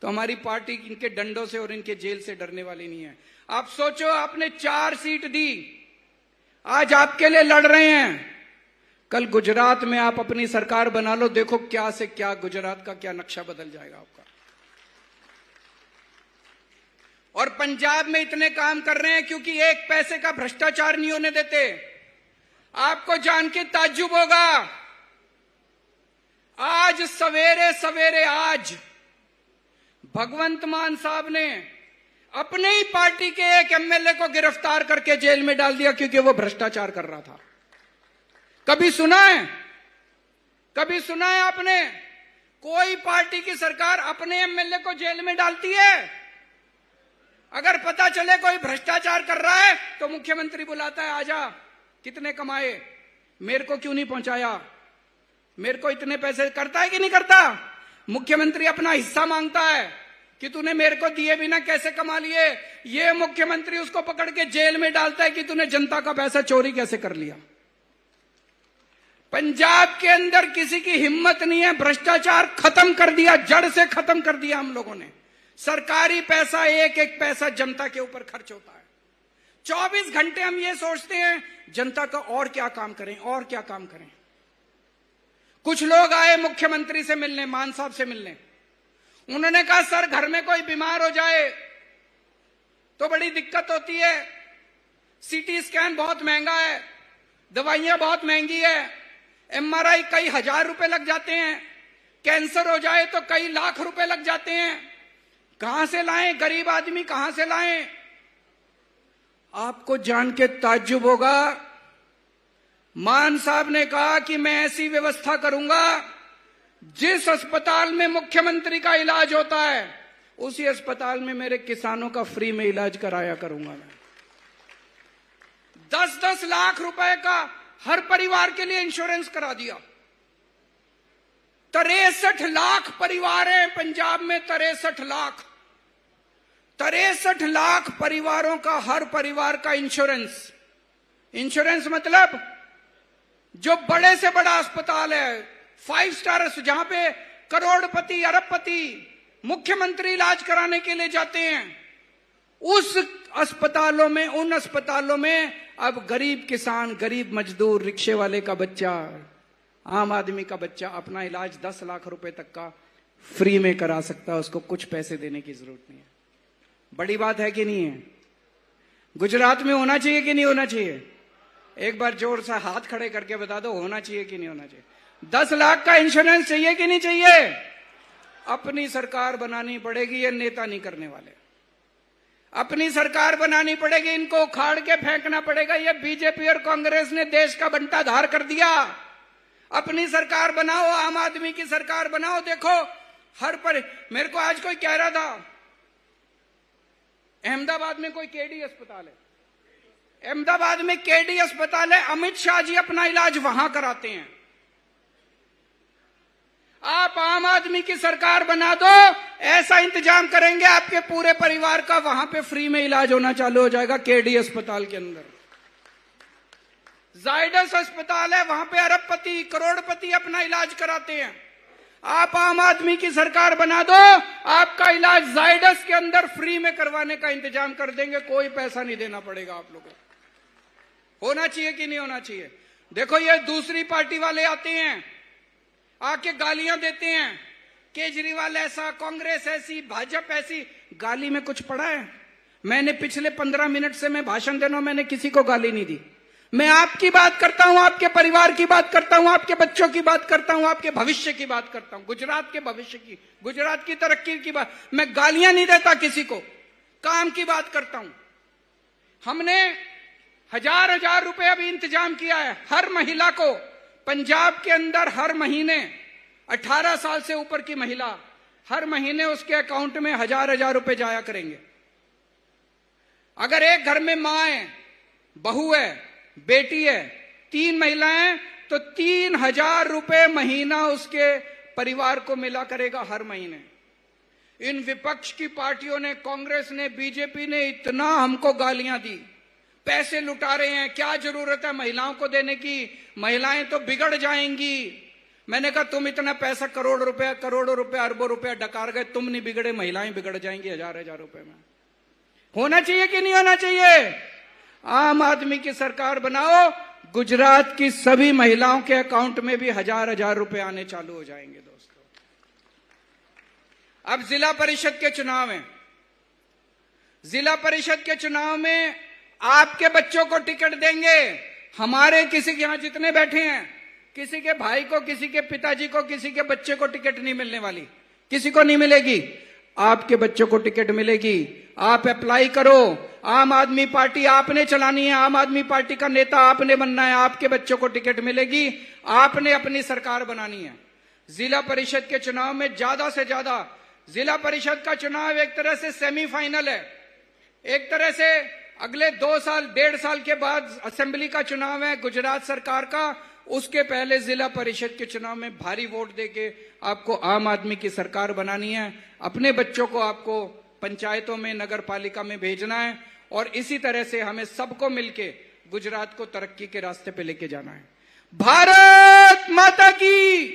तो हमारी पार्टी इनके डंडों से और इनके जेल से डरने वाली नहीं है। आप सोचो, आपने 4 सीट दी, आज आपके लिए लड़ रहे हैं। कल गुजरात में आप अपनी सरकार बना लो, देखो क्या से क्या गुजरात का क्या नक्शा बदल जाएगा आपका। और पंजाब में इतने काम कर रहे हैं क्योंकि एक पैसे का भ्रष्टाचार नहीं होने देते। आपको जान के ताज्जुब होगा, आज सवेरे सवेरे आज भगवंत मान साहब ने अपने ही पार्टी के एक एमएलए को गिरफ्तार करके जेल में डाल दिया क्योंकि वो भ्रष्टाचार कर रहा था। कभी सुना है, कभी सुना है आपने कोई पार्टी की सरकार अपने एमएलए को जेल में डालती है? अगर पता चले कोई भ्रष्टाचार कर रहा है तो मुख्यमंत्री बुलाता है, आजा, कितने कमाए, मेरे को क्यों नहीं पहुंचाया, मेरे को इतने पैसे, करता है कि नहीं करता? मुख्यमंत्री अपना हिस्सा मांगता है कि तूने मेरे को दिए बिना कैसे कमा लिए। ये मुख्यमंत्री उसको पकड़ के जेल में डालता है कि तूने जनता का पैसा चोरी कैसे कर लिया। पंजाब के अंदर किसी की हिम्मत नहीं है, भ्रष्टाचार खत्म कर दिया, जड़ से खत्म कर दिया हम लोगों ने। सरकारी पैसा, एक एक पैसा जनता के ऊपर खर्च होता है। 24 घंटे हम ये सोचते हैं जनता का और क्या काम करें, और क्या काम करें। कुछ लोग आए मुख्यमंत्री से मिलने, मान साहब से मिलने। उन्होंने कहा सर घर में कोई बीमार हो जाए तो बड़ी दिक्कत होती है, सीटी स्कैन बहुत महंगा है, दवाइयां बहुत महंगी है, एमआरआई कई हजार रुपए लग जाते हैं, कैंसर हो जाए तो कई लाख रुपए लग जाते हैं, कहां से लाएं, गरीब आदमी कहां से लाएं। आपको जान के ताज्जुब होगा, मान साहब ने कहा कि मैं ऐसी व्यवस्था करूंगा जिस अस्पताल में मुख्यमंत्री का इलाज होता है उसी अस्पताल में मेरे किसानों का फ्री में इलाज कराया करूंगा। मैं 10-10 लाख रुपए का हर परिवार के लिए इंश्योरेंस करा दिया। 63 लाख परिवार हैं पंजाब में, 63 लाख परिवारों का, हर परिवार का इंश्योरेंस। इंश्योरेंस मतलब जो बड़े से बड़ा अस्पताल है, 5 स्टार, जहां पे करोड़पति अरबपति मुख्यमंत्री इलाज कराने के लिए जाते हैं, उस अस्पतालों में, उन अस्पतालों में अब गरीब किसान, गरीब मजदूर, रिक्शे वाले का बच्चा, आम आदमी का बच्चा अपना इलाज 10 लाख रुपए तक का फ्री में करा सकता है, उसको कुछ पैसे देने की जरूरत नहीं है। बड़ी बात है कि नहीं है? गुजरात में होना चाहिए कि नहीं होना चाहिए? एक बार जोर से हाथ खड़े करके बता दो, होना चाहिए कि नहीं होना चाहिए? 10 लाख का इंश्योरेंस चाहिए कि नहीं चाहिए? अपनी सरकार बनानी पड़ेगी, ये नेता नहीं करने वाले। अपनी सरकार बनानी पड़ेगी, इनको उखाड़ के फेंकना पड़ेगा। ये बीजेपी और कांग्रेस ने देश का बंटाधार कर दिया। अपनी सरकार बनाओ, आम आदमी की सरकार बनाओ। देखो मेरे को आज कोई कह रहा था अहमदाबाद में कोई केडी अस्पताल है, अहमदाबाद में केडी अस्पताल है, अमित शाह जी अपना इलाज वहां कराते हैं। आप आम आदमी की सरकार बना दो, ऐसा इंतजाम करेंगे आपके पूरे परिवार का वहां पे फ्री में इलाज होना चालू हो जाएगा। केडी अस्पताल के अंदर जायडस अस्पताल है, वहां पे अरबपति करोड़पति अपना इलाज कराते हैं। आप आम आदमी की सरकार बना दो, आपका इलाज जायडस के अंदर फ्री में करवाने का इंतजाम कर देंगे, कोई पैसा नहीं देना पड़ेगा आप लोगों को। होना चाहिए कि नहीं होना चाहिए? देखो ये दूसरी पार्टी वाले आते हैं, आके गालियां देते हैं, केजरीवाल ऐसा, कांग्रेस ऐसी, भाजपा ऐसी। गाली में कुछ पड़ा है? मैंने पिछले 15 मिनट से मैं भाषण दे रहा हूं, मैंने किसी को गाली नहीं दी। मैं आपकी बात करता हूं, आपके परिवार की बात करता हूं, आपके बच्चों की बात करता हूं, आपके भविष्य की बात करता हूं, गुजरात के भविष्य की, गुजरात की तरक्की की बात। मैं गालियां नहीं देता किसी को, काम की बात करता हूं। हमने हजार रुपए अभी इंतजाम किया है हर महिला को। पंजाब के अंदर हर महीने 18 साल से ऊपर की महिला, हर महीने उसके अकाउंट में हजार रुपए जाया करेंगे। अगर एक घर में मां है, बहू है, बेटी है, 3 महिलाएं हैं, तो 3000 रुपए महीना उसके परिवार को मिला करेगा हर महीने। इन विपक्ष की पार्टियों ने, कांग्रेस ने, बीजेपी ने इतना हमको गालियां दी, पैसे लुटा रहे हैं, क्या जरूरत है महिलाओं को देने की, महिलाएं तो बिगड़ जाएंगी। मैंने कहा तुम इतना पैसा करोड़ों रुपए अरबों रुपया डकार गए, तुम नहीं बिगड़े, महिलाएं बिगड़ जाएंगी हजार रुपए में। होना चाहिए कि नहीं होना चाहिए? आम आदमी की सरकार बनाओ, गुजरात की सभी महिलाओं के अकाउंट में भी हजार रुपए आने चालू हो जाएंगे। दोस्तों अब जिला परिषद के चुनाव हैं, जिला परिषद के चुनाव में आपके बच्चों को टिकट देंगे। हमारे किसी के यहां जितने बैठे हैं, किसी के भाई को, किसी के पिताजी को, किसी के बच्चे को टिकट नहीं मिलने वाली, किसी को नहीं मिलेगी। आपके बच्चों को टिकट मिलेगी। आप अप्लाई करो। आम आदमी पार्टी आपने चलानी है, आम आदमी पार्टी का नेता आपने बनना है, आपके बच्चों को टिकट मिलेगी। आपने अपनी सरकार बनानी है। जिला परिषद के चुनाव में ज्यादा से ज्यादा, जिला परिषद का चुनाव एक तरह से सेमीफाइनल है। एक तरह से अगले 2 साल, 1.5 साल के बाद असेंबली का चुनाव है गुजरात सरकार का। उसके पहले जिला परिषद के चुनाव में भारी वोट देके आपको आम आदमी की सरकार बनानी है। अपने बच्चों को आपको पंचायतों में, नगर पालिका में भेजना है और इसी तरह से हमें सबको मिलके गुजरात को तरक्की के रास्ते पे लेके जाना है। भारत माता की